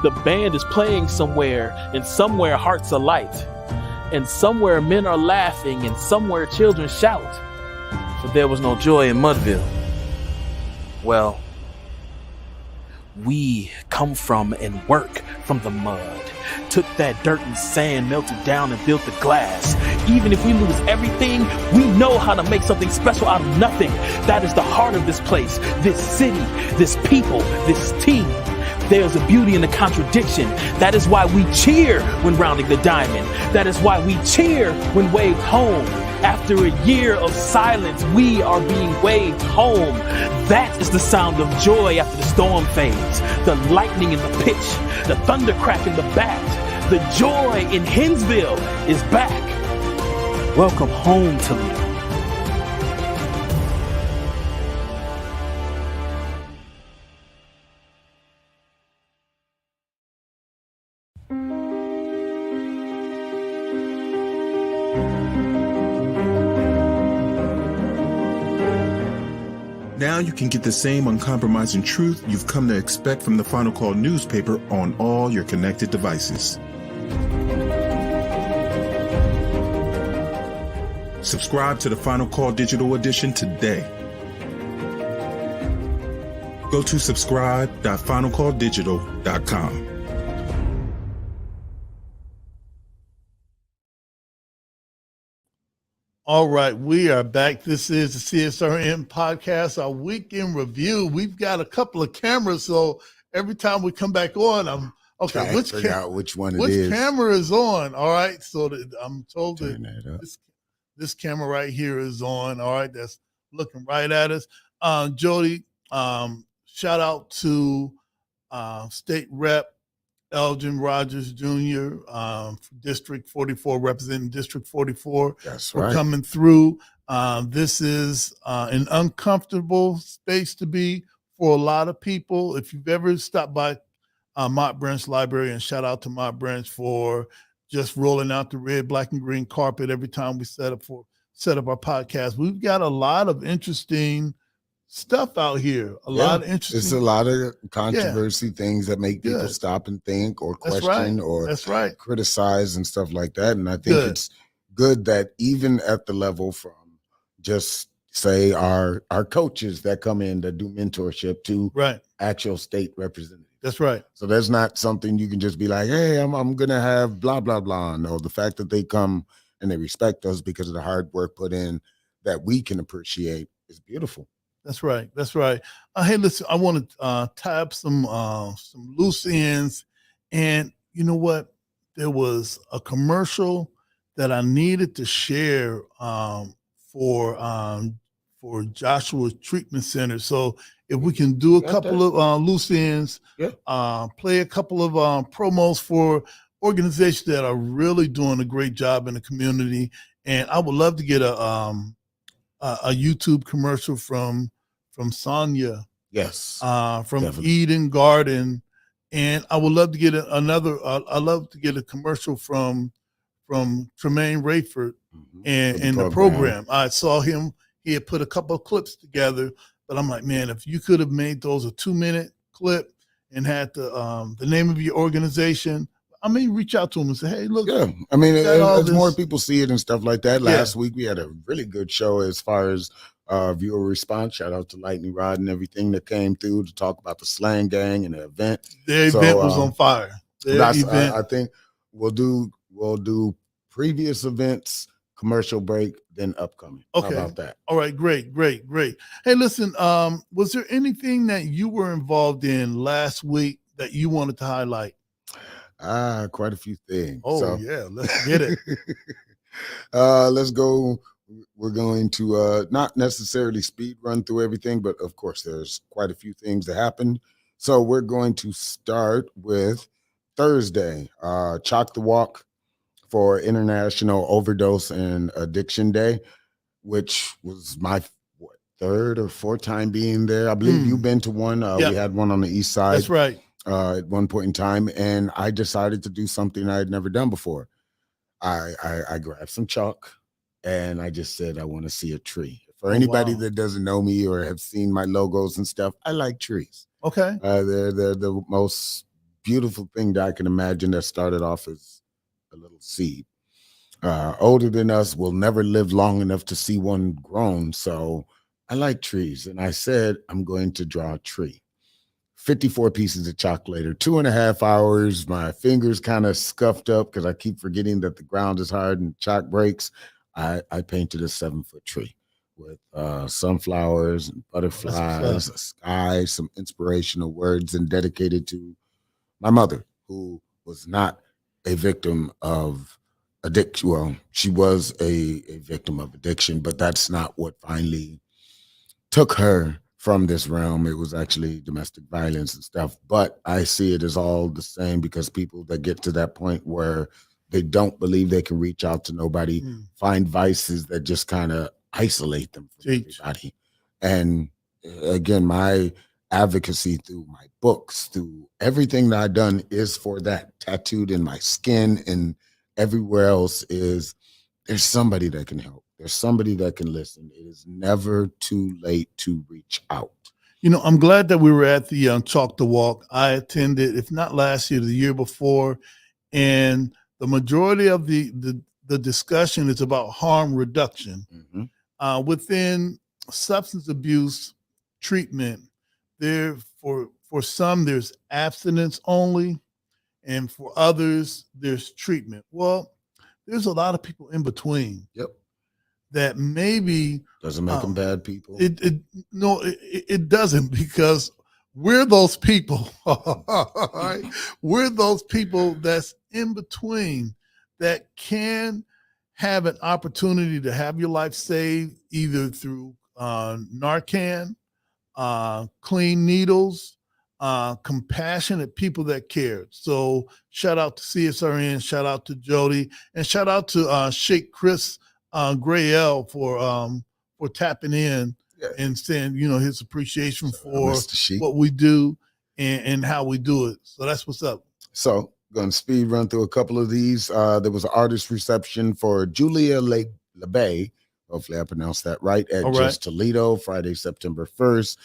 The band is playing somewhere, and somewhere hearts are light. And somewhere men are laughing, and somewhere children shout. For there was no joy in Mudville. Well, we come from and work from the mud. Took that dirt and sand, melted down and built the glass. Even if we lose everything, we know how to make something special out of nothing. That is the heart of this place, this city, this people, this team. There's a beauty in the contradiction. That is why we cheer when rounding the diamond. That is why we cheer when waved home. After a year of silence, we are being waved home. That is the sound of joy after the storm fades. The lightning in the pitch, the thunder crack in the bat. The joy in Hinsville is back. Welcome home, Toledo. Now you can get the same uncompromising truth you've come to expect from the Final Call newspaper on all your connected devices. Subscribe to the Final Call Digital Edition today. Go to subscribe.finalcalldigital.com. All right, we are back. This is the CSRN podcast, our weekend review. We've got a couple of cameras, so every time we come back on, I'm okay. Which one it which is. Which camera is on? All right, so I'm told that this camera right here is on. All right, that's looking right at us. Jody, shout out to State Rep Elgin Rogers Jr., District 44, representing District 44. That's for right. coming through. This is an uncomfortable space to be for a lot of people. If you've ever stopped by Mott Branch Library, and shout out to Mott Branch for just rolling out the red, black, and green carpet every time we set up our podcast. We've got a lot of interesting stuff out here. A lot of interesting. It's a lot of controversy, things that make people stop and think or question or criticize and stuff like that. And I think it's good that even at the level from just say our coaches that come in that do mentorship to actual state representatives. That's right. So there's not something you can just be like, hey, I'm going to have blah, blah, blah. No, the fact that they come and they respect us because of the hard work put in that we can appreciate is beautiful. That's right. That's right. Hey, listen, I want to tie up some loose ends. And you know what? There was a commercial that I needed to share for Joshua Treatment Center. So if we can do a couple of loose ends, play a couple of promos for organizations that are really doing a great job in the community. And I would love to get a YouTube commercial from Sonia. Yes. From definitely. Eden Garden. And I would love to get I'd love to get a commercial from Tremaine Rayford and the program. I saw him, he had put a couple of clips together, but I'm like, man, if you could have made those a 2-minute clip and had the name of your organization, I mean, reach out to them and say, hey, look. Yeah, I mean, as more people see it and stuff like that. Last week we had a really good show as far as viewer response. Shout out to Lightning Rod and everything that came through to talk about the Slang Gang and the event. Their event was on fire. I think we'll do previous events, commercial break, then upcoming. Okay. How about that? All right, great. Hey, listen, was there anything that you were involved in last week that you wanted to highlight? Quite a few things. Oh, yeah, let's get it. Let's go we're going to not necessarily speed run through everything, but of course, there's quite a few things that happened. So we're going to start with Thursday, Chalk the Walk for International Overdose and Addiction Day, which was my third or fourth time being there. I believe you've been to one. Yeah. We had one on the east side. That's right. At one point in time, and I decided to do something I had never done before. I grabbed some chalk and I just said, I want to see a tree. For anybody that doesn't know me or have seen my logos and stuff, I like trees. Okay. They're the most beautiful thing that I can imagine that started off as a little seed. Older than us will never live long enough to see one grown. So I like trees. And I said, I'm going to draw a tree. 54 pieces of chalk later, 2.5 hours. My fingers kind of scuffed up because I keep forgetting that the ground is hard and chalk breaks. I painted a 7-foot tree with sunflowers and butterflies, a sky, some inspirational words, and dedicated to my mother, who was not a victim of addiction. Well, she was a victim of addiction, but that's not what finally took her from this realm. It was actually domestic violence and stuff. But I see it as all the same, because people that get to that point where they don't believe they can reach out to nobody, find vices that just kind of isolate them from everybody. And again, my advocacy through my books, through everything that I've done is for that. Tattooed in my skin and everywhere else is there's somebody that can help. There's somebody that can listen. It is never too late to reach out. You know, I'm glad that we were at the Chalk the Walk. I attended, if not last year, the year before, and the majority of the discussion is about harm reduction. Within substance abuse treatment, there for some there's abstinence only, and for others there's treatment. Well, there's a lot of people in between. Yep. That maybe doesn't make them bad people. It doesn't, because we're those people. Right? We're those people that's in between that can have an opportunity to have your life saved either through Narcan, clean needles, compassionate people that care. So shout out to CSRN, shout out to Jody, and shout out to Sheikh Chris Grayel for tapping in and saying, you know, his appreciation for what we do and how we do it. So that's what's up. So going to speed run through a couple of these. There was an artist reception for Julia LeBay. Hopefully I pronounced that right. At Just Toledo, Friday, September 1st.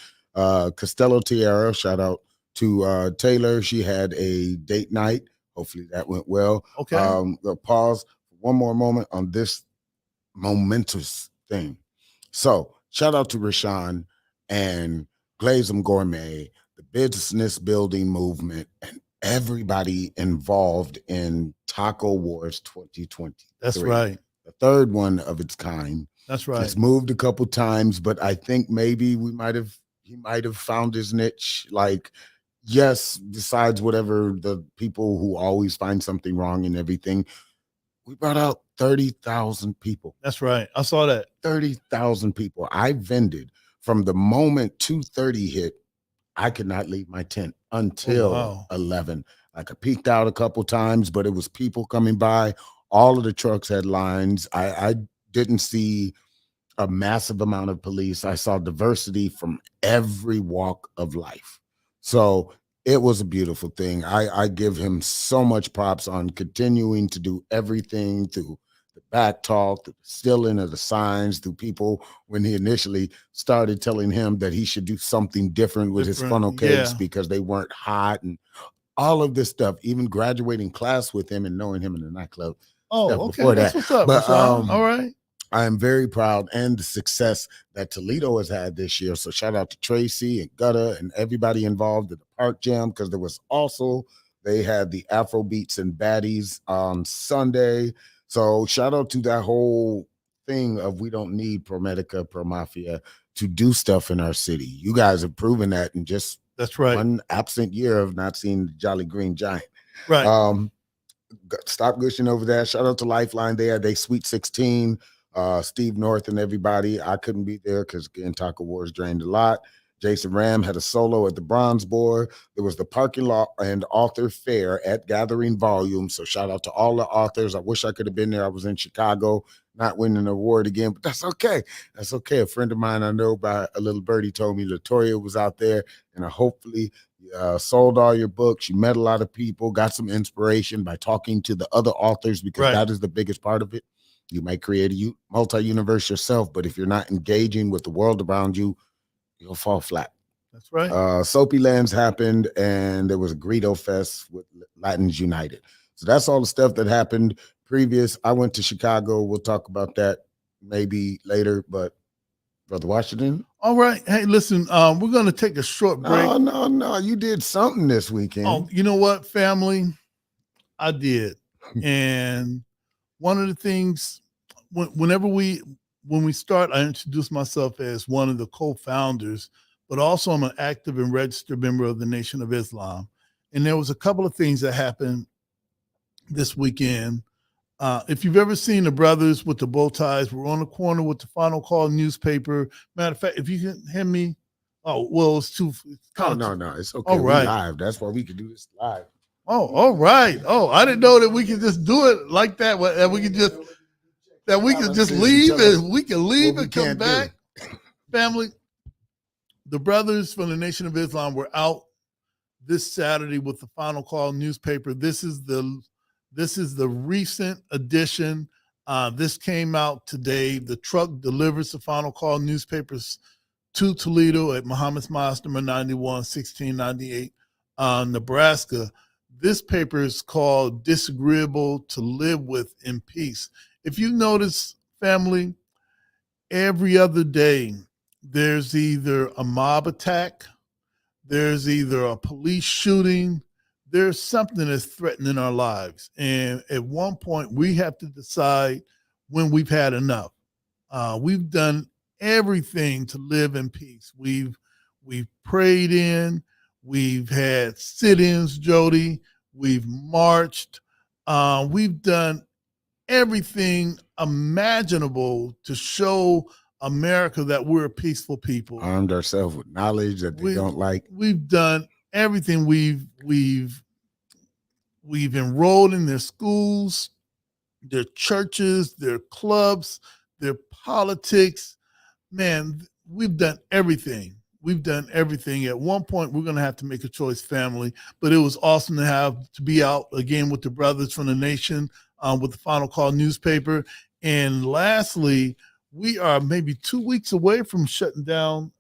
Costello Tierra, shout out to Taylor. She had a date night. Hopefully that went well. Okay. We'll pause for one more moment on this momentous thing. So shout out to Rashawn and Glazem Gourmet, the business building movement, and everybody involved in Taco Wars 2023. That's right. The third one of its kind. That's right. It's moved a couple times, but I think maybe he might have found his niche. Like, yes, besides whatever the people who always find something wrong in everything, we brought out 30,000 people. That's right. I saw that. 30,000 people. I vended from the moment 2:30 hit. I could not leave my tent until 11. Like, I peeked out a couple times, but it was people coming by. All of the trucks had lines. I didn't see a massive amount of police. I saw diversity from every walk of life. So it was a beautiful thing. I give him so much props on continuing to do everything through the back talk, through the stealing of the signs, through people when he initially started telling him that he should do something different with his funnel cakes because they weren't hot, and all of this stuff, even graduating class with him and knowing him in the nightclub. Oh, okay. That's what's up. But all right. I am very proud and the success that Toledo has had this year. So shout out to Tracy and Gutta and everybody involved in the Park Jam, because there was also, they had the Afro Beats and Baddies on Sunday. So shout out to that whole thing of we don't need Pro Medica, Pro Mafia to do stuff in our city. You guys have proven that in just one absent year of not seeing the Jolly Green Giant. Right. Stop gushing over that. Shout out to Lifeline. They had a Sweet 16 Steve North and everybody. I couldn't be there because, again, Taco Wars drained a lot. Jason Ram had a solo at the Bronze Boar. There was the Parking Lot and Author Fair at Gathering Volume. So shout out to all the authors. I wish I could have been there. I was in Chicago, not winning an award again, but that's okay. That's okay. A friend of mine I know by a little birdie told me Latoya was out there, and hopefully sold all your books. You met a lot of people, got some inspiration by talking to the other authors, because that is the biggest part of it. You might create a multi-universe yourself, but if you're not engaging with the world around you, you'll fall flat. That's right. Soapy Lands happened, and there was a Greedo Fest with Latins United. So that's all the stuff that happened previous. I went to Chicago. We'll talk about that maybe later, but Brother Washington. All right. Hey, listen, we're going to take a short break. No. You did something this weekend. Oh, you know what, family? I did. And one of the things, when we start, I introduce myself as one of the co-founders, but also I'm an active and registered member of the Nation of Islam. And there was a couple of things that happened this weekend. If you've ever seen the brothers with the bow ties, we're on the corner with the Final Call newspaper. Matter of fact, if you can hear me, it's too. No, it's okay. All right. We live. That's why we can do this live. Oh, all right. Oh, I didn't know that we could just do it like that. That we could just leave and we can leave and come back. Family, the brothers from the Nation of Islam were out this Saturday with the Final Call newspaper. This is the recent edition. This came out today. The truck delivers the Final Call newspapers to Toledo at Muhammad's Mosque number 91, 1698, Nebraska. This paper is called Disagreeable to Live With in Peace. If you notice, family, every other day there's either a mob attack, there's either a police shooting, there's something that's threatening our lives. And at one point, we have to decide when we've had enough. We've done everything to live in peace. We've prayed in, we've had sit-ins, Jody, we've marched, we've done everything imaginable to show America that we're a peaceful people. Armed ourselves with knowledge that they don't like. We've done everything. We've enrolled in their schools, their churches, their clubs, their politics. Man, we've done everything. We've done everything. At one point, we're going to have to make a choice, family. But it was awesome to be out again with the brothers from the Nation, with the Final Call newspaper. And lastly, we are maybe 2 weeks away from shutting down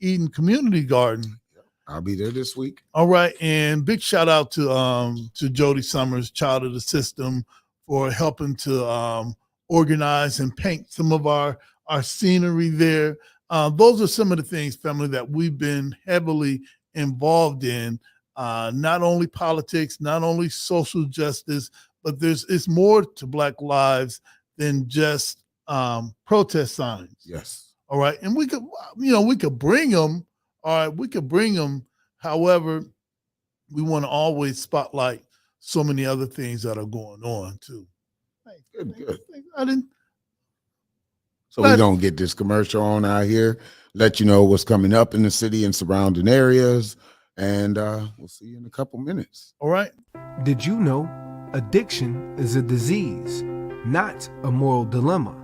Eden Community Garden. I'll be there this week. All right. And big shout out to Jody Summers, Child of the System, for helping to organize and paint some of our scenery there. Those are some of the things, family, that we've been heavily involved in, not only politics, not only social justice, but it's more to Black lives than just protest signs. Yes. All right. And we could bring them. All right. We could bring them. However, we want to always spotlight so many other things that are going on too. Good. I didn't. So we're going to get this commercial on out here, let you know what's coming up in the city and surrounding areas, and we'll see you in a couple minutes. All right. Did you know addiction is a disease, not a moral dilemma?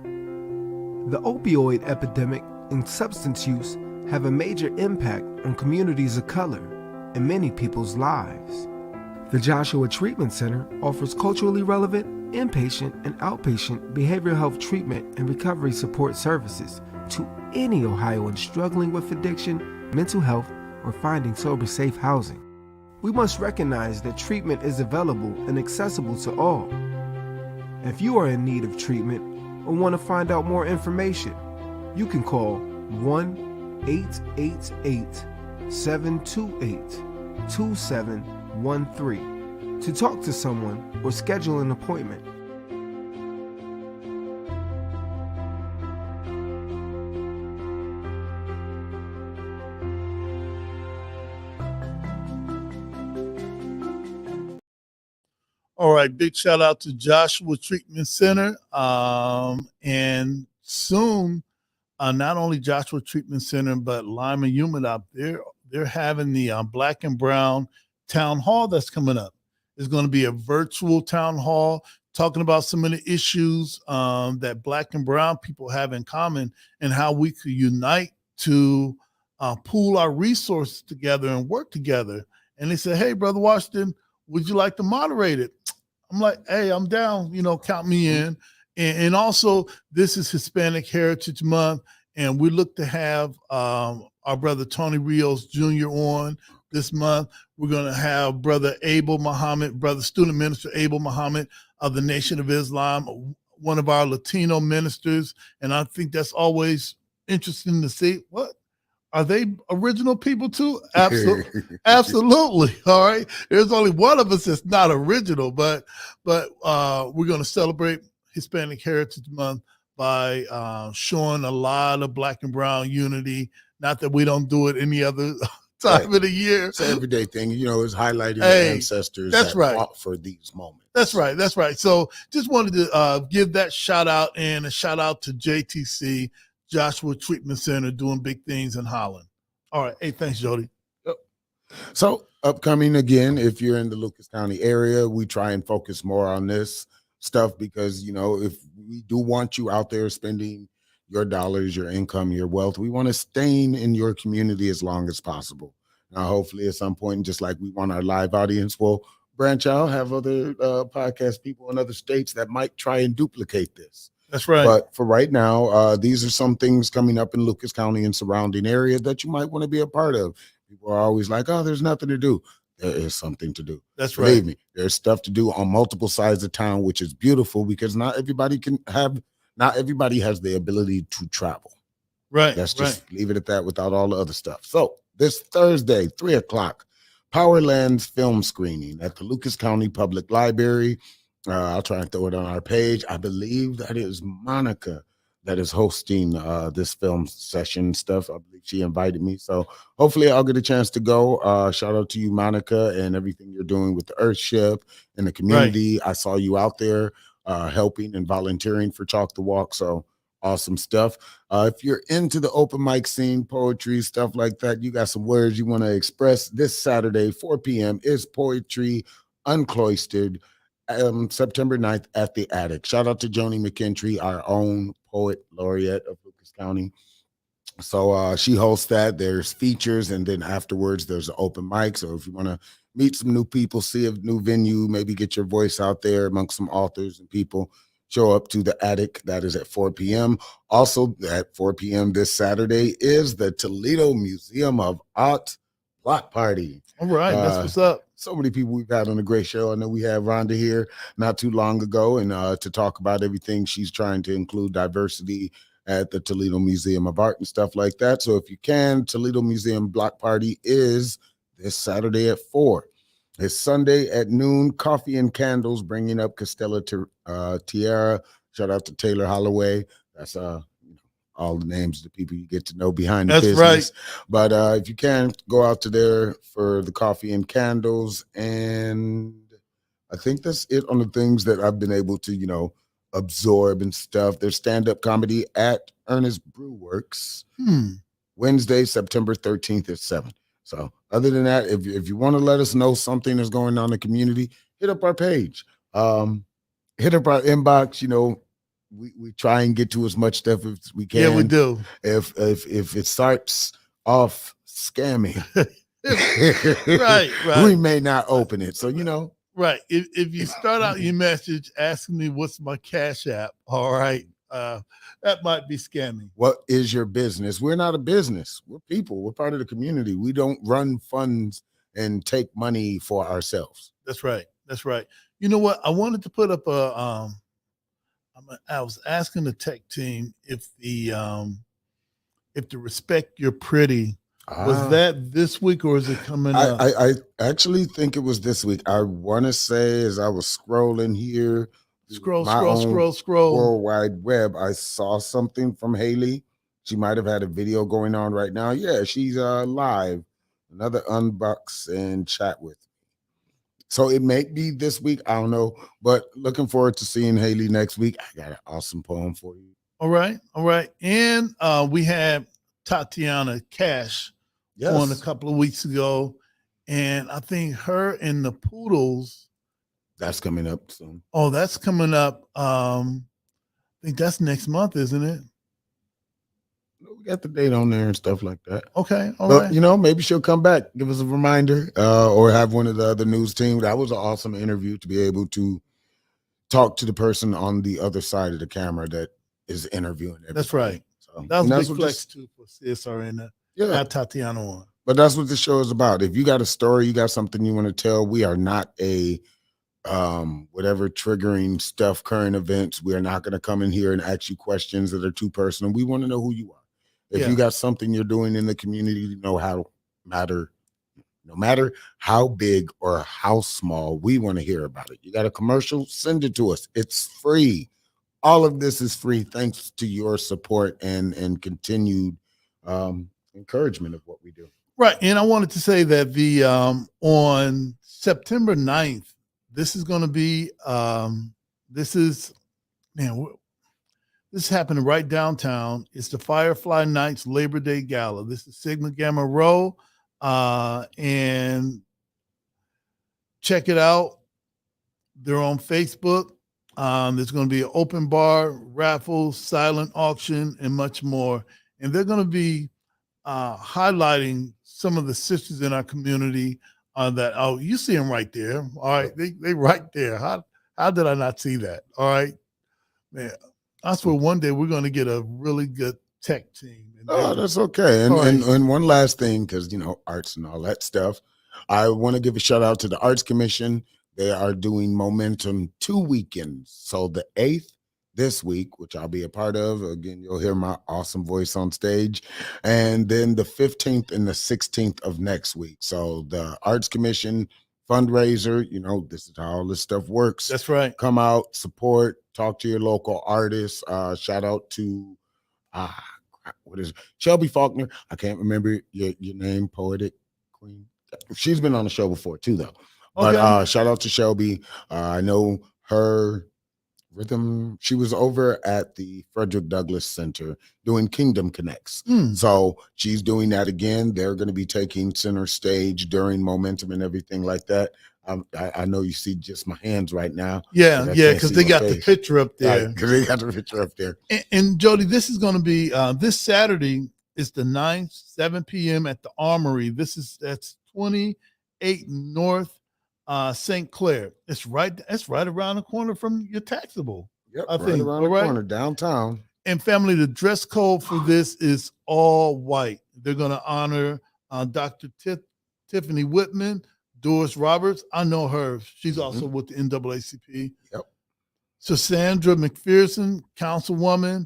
The opioid epidemic and substance use have a major impact on communities of color and many people's lives. The Joshua Treatment Center offers culturally relevant inpatient and outpatient behavioral health treatment and recovery support services to any Ohioan struggling with addiction, mental health, or finding sober, safe housing. We must recognize that treatment is available and accessible to all. If you are in need of treatment or want to find out more information, you can call 1-888-728-2713 to talk to someone or schedule an appointment. All right, big shout out to Joshua Treatment Center. And soon, not only Joshua Treatment Center, but Lyman Human up there, they're having the Black and Brown Town Hall that's coming up. It's going to be a virtual town hall talking about some of the issues that Black and Brown people have in common and how we could unite to pool our resources together and work together. And they said, hey, Brother Washington, would you like to moderate it? I'm like, hey, I'm down, count me in. And also, this is Hispanic Heritage Month, and we look to have our brother Tony Rios Jr. on this month. We're going to have Brother Abel Muhammad, Brother Student Minister Abel Muhammad of the Nation of Islam, one of our Latino ministers. And I think that's always interesting to see. What? Are they original people too? Absolutely. Absolutely. All right. There's only one of us that's not original, but we're going to celebrate Hispanic Heritage Month by showing a lot of Black and Brown unity. Not that we don't do it any other time of the year. It's an everyday thing. It's highlighting the ancestors that fought for these moments. That's right. That's right. So just wanted to give that shout out, and a shout out to JTC, Joshua Treatment Center, doing big things in Holland. All right. Hey, thanks, Jody. So upcoming again, if you're in the Lucas County area, we try and focus more on this stuff because, if we do want you out there spending your dollars, your income, your wealth, we want to stay in your community as long as possible. Now, hopefully at some point, just like we want our live audience, we'll branch out, have other podcast people in other states that might try and duplicate this. That's right. But for right now, these are some things coming up in Lucas County and surrounding areas that you might want to be a part of. People are always like, oh, there's nothing to do. There is something to do. That's right. Believe me, there's stuff to do on multiple sides of town, which is beautiful because not everybody has the ability to travel. Right. Let's just leave it at that without all the other stuff. So this Thursday, 3:00, Powerlands film screening at the Lucas County Public Library. I'll try and throw it on our page. I believe that is Monica that is hosting this film session stuff. I believe she invited me. So hopefully I'll get a chance to go. Shout out to you, Monica, and everything you're doing with the Earthship and the community. Right. I saw you out there helping and volunteering for Chalk the Walk. So awesome stuff. If you're into the open mic scene, poetry, stuff like that, you got some words you want to express, this Saturday, 4 p.m. is Poetry Uncloistered. September 9th at the Attic. Shout out to Joni McKentry, our own poet laureate of Lucas County. So she hosts that. There's features, and then afterwards there's an open mic. So if you want to meet some new people, see a new venue, maybe get your voice out there amongst some authors and people, show up to the Attic. That is at 4 p.m. Also at 4 p.m. this Saturday is the Toledo Museum of Art block party. All right, that's what's up. So many people we've had on a great show. I know we had Rhonda here not too long ago, and to talk about everything she's trying to include diversity at the Toledo Museum of Art and stuff like that. So if you can, Toledo Museum block party is this Saturday at 4. It's Sunday at noon. Coffee and candles, bringing up Costella Tierra. Shout out to Taylor Holloway. That's all the names of the people you get to know behind the business. Right. But if you can, go out to there for the coffee and candles. And I think that's it on the things that I've been able to, absorb and stuff. There's stand-up comedy at Ernest Brew Works Wednesday, September 13th at 7. So other than that, if you want to let us know something that's going on in the community, hit up our page. Hit up our inbox, we try and get to as much stuff as we can. Yeah, we do. If it starts off scamming, right, we may not open it. So right. If you start out your message asking me what's my Cash App, all right, that might be scamming. What is your business? We're not a business. We're people. We're part of the community. We don't run funds and take money for ourselves. That's right. That's right. You know what? I wanted to put up I was asking the tech team if the Respect You're Pretty, was that this week or is it coming up? I actually think it was this week. I want to say as I was scrolling here, scroll World Wide Web, I saw something from Haley. She might have had a video going on right now. Yeah, she's live. Another unbox and chat with me. So it may be this week. I don't know, but looking forward to seeing Haley next week. I got an awesome poem for you. All right. And we had Tatiana Cash on a couple of weeks ago, and I think her and the Poodles. That's coming up soon. Oh, that's coming up. I think that's next month, isn't it? We got the date on there and stuff like that. Okay, all but, right. Maybe she'll come back, give us a reminder, or have one of the other news team. That was an awesome interview to be able to talk to the person on the other side of the camera that is interviewing everybody. That's right. So, that was a big flex too for CSRN. Have Tatiana on. But that's what the show is about. If you got a story, you got something you want to tell, we are not a whatever triggering stuff, current events. We are not going to come in here and ask you questions that are too personal. We want to know who you are. If you got something you're doing in the community, no matter how big or how small, we want to hear about it. You got a commercial, send it to us. It's free. All of this is free thanks to your support and continued encouragement of what we do. Right. And I wanted to say that the on September 9th, this is going to be this is happening right downtown. It's the Firefly Nights Labor Day Gala. This is Sigma Gamma Rho. And check it out. They're on Facebook. There's going to be an open bar, raffle, silent auction, and much more. And they're going to be highlighting some of the sisters in our community that, you see them right there. All right. They right there. How did I not see that? All right. Man, I swear one day we're going to get a really good tech team. Oh, that's okay. And one last thing, because, arts and all that stuff, I want to give a shout out to the Arts Commission. They are doing Momentum 2 weekends. So the 8th this week, which I'll be a part of. Again, you'll hear my awesome voice on stage. And then the 15th and the 16th of next week. So the Arts Commission fundraiser, this is how all this stuff works. That's right. Come out, support, talk to your local artists. Shout out to what is it? Shelby Faulkner. I can't remember your name, Poetic Queen. She's been on the show before too, though. Okay. But shout out to Shelby. I know her rhythm. She was over at the Frederick Douglass Center doing Kingdom Connects. So she's doing that again. They're going to be taking center stage during Momentum and everything like that. I know you see just my hands right now. Yeah, because they got the picture up there. Because they got the picture up there. And Jody, this is going to be this Saturday. Is the 9th, 7 p.m. at the Armory. That's 28 North St. Clair. It's right around the corner from your taxable. Yep, I right think around the corner downtown. And family, the dress code for this is all white. They're going to honor Dr. Tiffany Whitman, Doris Roberts. I know her. She's also with the NAACP. Yep. So Sandra McPherson, Councilwoman,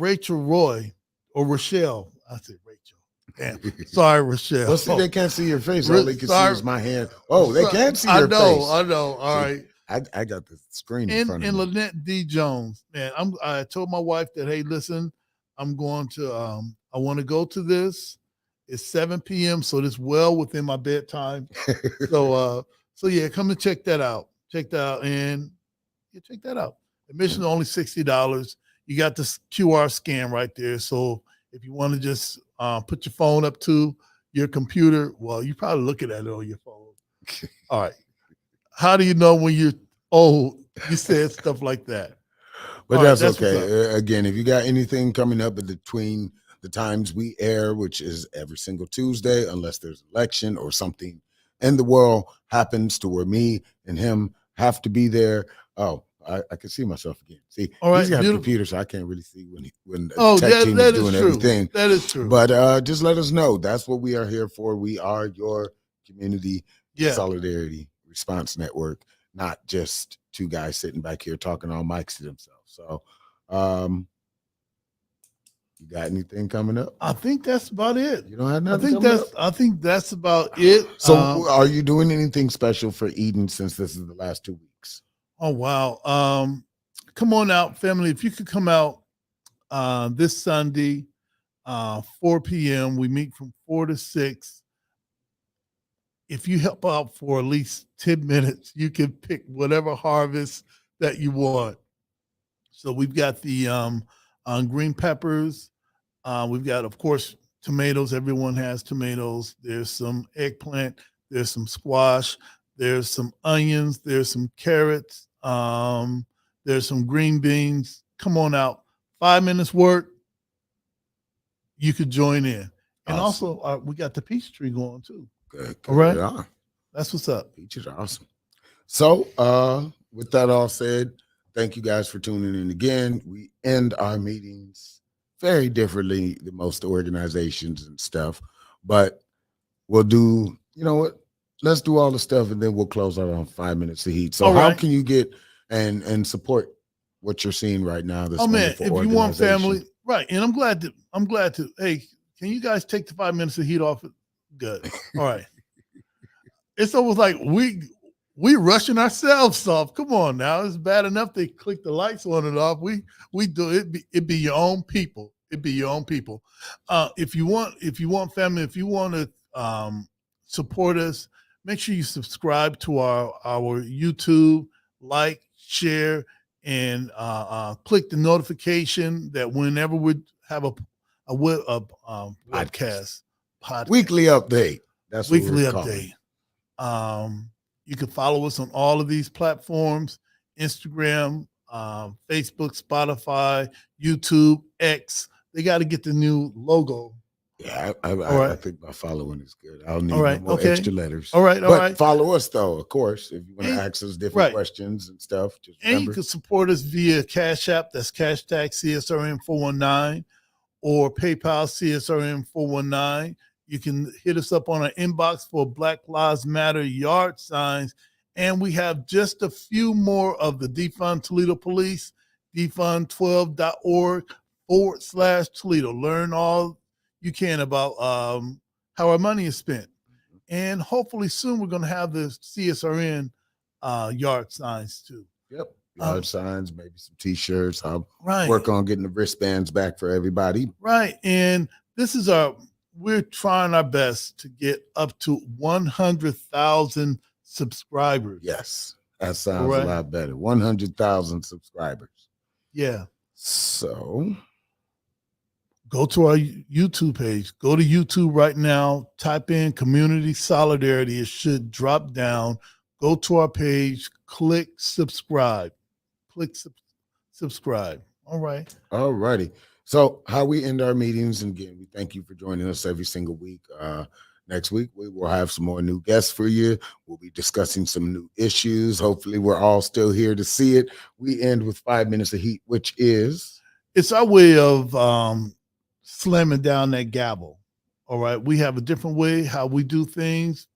Rachel Roy, or Rochelle. I said Rachel. Damn. Sorry, Rochelle. Well, see, they can't see your face. All they can see is my hand. Oh, they can't see your face. I know. All right. I got the screen in front of me. And Lynette D. Jones. Man, I told my wife that, hey, listen, I'm going to I want to go to this. It's 7 p.m., so it's well within my bedtime. So yeah, come and check that out. Check that out. And check that out. Admission is only $60. You got this QR scan right there. So if you want to just put your phone up to your computer, well, you're probably looking at it on your phone. All right. How do you know when you're old? You said stuff like that. But All that's right, okay. Again, if you got anything coming up in between the times we air, which is every single Tuesday, unless there's election or something in the world happens to where me and him have to be there. Oh, I can see myself again. See, all right, he's got a computer, so I can't really see when the tech team is doing everything. That is true. But just let us know. That's what we are here for. We are your community solidarity response network, not just two guys sitting back here talking on mics to themselves. So you got anything coming up? I think that's about it. You don't have nothing I think that's about it. So are you doing anything special for Eden since this is the last 2 weeks? Oh, wow. Come on out, family. If you could come out this Sunday, 4 p.m., we meet from 4 to 6 if you help out for at least 10 minutes, you can pick whatever harvest that you want. So we've got the green peppers. We've got, of course, tomatoes. Everyone has tomatoes. There's some eggplant. There's some squash. There's some onions. There's some carrots. There's some green beans. Come on out. 5 minutes work. You could join in. And Awesome. also, we got the peach tree going too. Good. All right. Yeah. That's what's up. Peaches are awesome. So, with that all said, thank you guys for tuning in again. We end our meetings very differently than most organizations and stuff, but we'll do, you know what? Let's do all the stuff and then we'll close out on 5 minutes of heat. So, All how right. can you get and support what you're seeing right now? This Oh man, wonderful if you want organization? family, right? And I'm glad to. Hey, can you guys take the 5 minutes of heat off it? Good. All right. It's almost like we rushing ourselves off. Come on now, it's bad enough they click the lights on and off. We do it. It be your own people. It be your own people. If you want family, if you want to support us, make sure you subscribe to our YouTube, like, share, and click the notification that whenever we have a podcast Weekly update. That's what weekly we're calling update. You can follow us on all of these platforms: Instagram, Facebook, Spotify, YouTube, X. They got to get the new logo. Yeah, All I right. think my following is good. I'll need All right, no more okay. extra letters. All right, all right. Follow us though, of course, if you want to And- ask us different right. questions and stuff. Just And you remember, can support us via Cash App. That's hashtag CSRN 419 or PayPal CSRN 419. You can hit us up on our inbox for Black Lives Matter yard signs. And we have just a few more of the Defund Toledo Police, defund12.org/Toledo. Learn all you can about how our money is spent. And hopefully soon we're going to have the CSRN yard signs too. yep, yard signs, maybe some T-shirts. I'll Right. work on getting the wristbands back for everybody. Right. And this is we're trying our best to get up to 100,000 subscribers. Yes, that sounds All right. a lot better. 100,000 subscribers. Yeah. So Go to our YouTube page. Go to YouTube right now. Type in Community Solidarity. It should drop down. Go to our page. Click subscribe. Click subscribe. All right. all righty. So how we end our meetings, and again, we thank you for joining us every single week. Next week, we will have some more new guests for you. We'll be discussing some new issues. Hopefully, we're all still here to see it. We end with 5 minutes of heat, which is It's our way of slamming down that gavel. All right. We have a different way how we do things,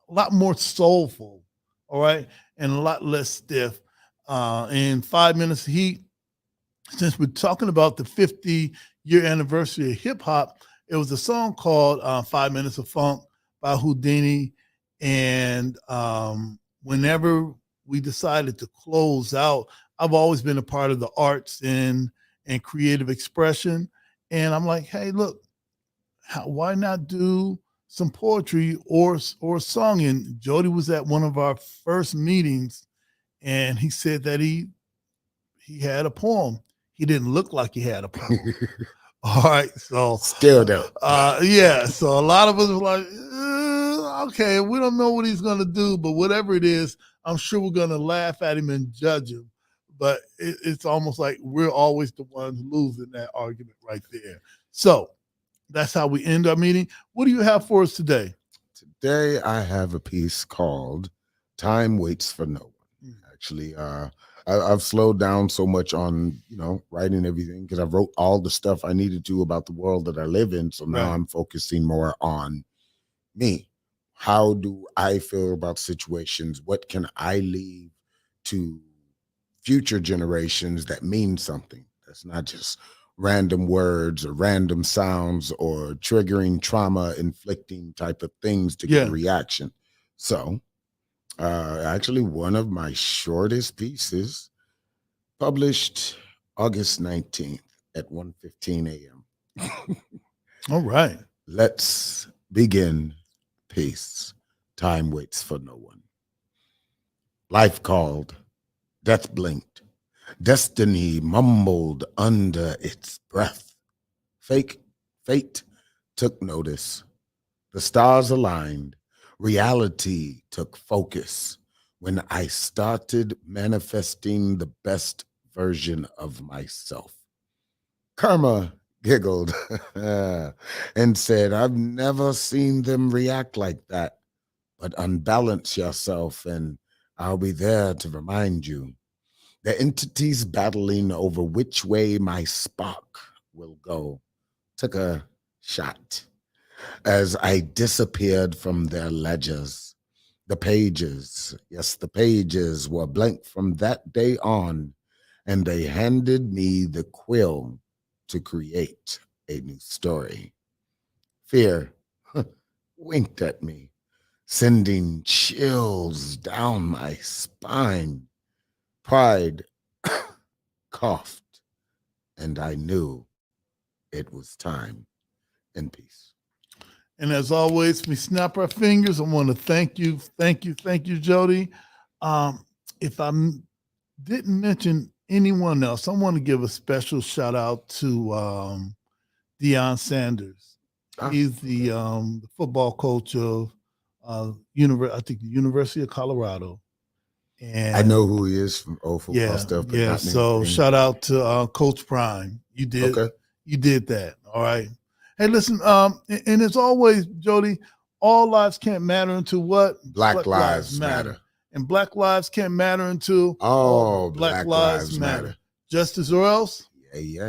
a lot more soulful. All right. And a lot less stiff. In 5 minutes of heat, since we're talking about the 50-year anniversary of hip hop, it was a song called 5 Minutes of Funk by Houdini. And whenever we decided to close out, I've always been a part of the arts and creative expression. And I'm like, hey, look, why not do some poetry or song? And Jody was at one of our first meetings, and he said that he had a poem. He didn't look like he had a poem. All right, so still don't. Yeah, so a lot of us were like, okay, we don't know what he's gonna do, but whatever it is, I'm sure we're gonna laugh at him and judge him. But it's almost like we're always the ones losing that argument right there. So that's how we end our meeting. What do you have for us today? Today I have a piece called "Time Waits for No One." Actually, I've slowed down so much on writing everything because I wrote all the stuff I needed to about the world that I live in. So now Right. I'm focusing more on me. How do I feel about situations? What can I leave to future generations that mean something? That's not just random words or random sounds or triggering trauma inflicting type of things to get a reaction. So actually one of my shortest pieces published August 19th at 1:15 a.m. All right. Let's begin the Peace. Time waits for no one. Life called. Death blinked. Destiny mumbled under its breath. Fate took notice. The stars aligned. Reality took focus when I started manifesting the best version of myself. Karma giggled and said, I've never seen them react like that, but unbalance yourself and I'll be there to remind you. The entities battling over which way my spark will go took a shot as I disappeared from their ledgers. The pages, yes, the pages were blank from that day on, and they handed me the quill to create a new story. Fear winked at me, sending chills down my spine. Pride coughed, and I knew it was time. In peace. And as always, we snap our fingers. I want to thank you, Jody. If I didn't mention anyone else, I want to give a special shout out to Deion Sanders. He's the football coach of I think the University of Colorado. And I know who he is from football stuff. But yeah. So shout out to Coach Prime. You did that. All right. Hey, listen, and as always, Jody, all lives can't matter until what? Black lives matter. And Black lives can't matter until Black lives matter. Justice or else? Yeah.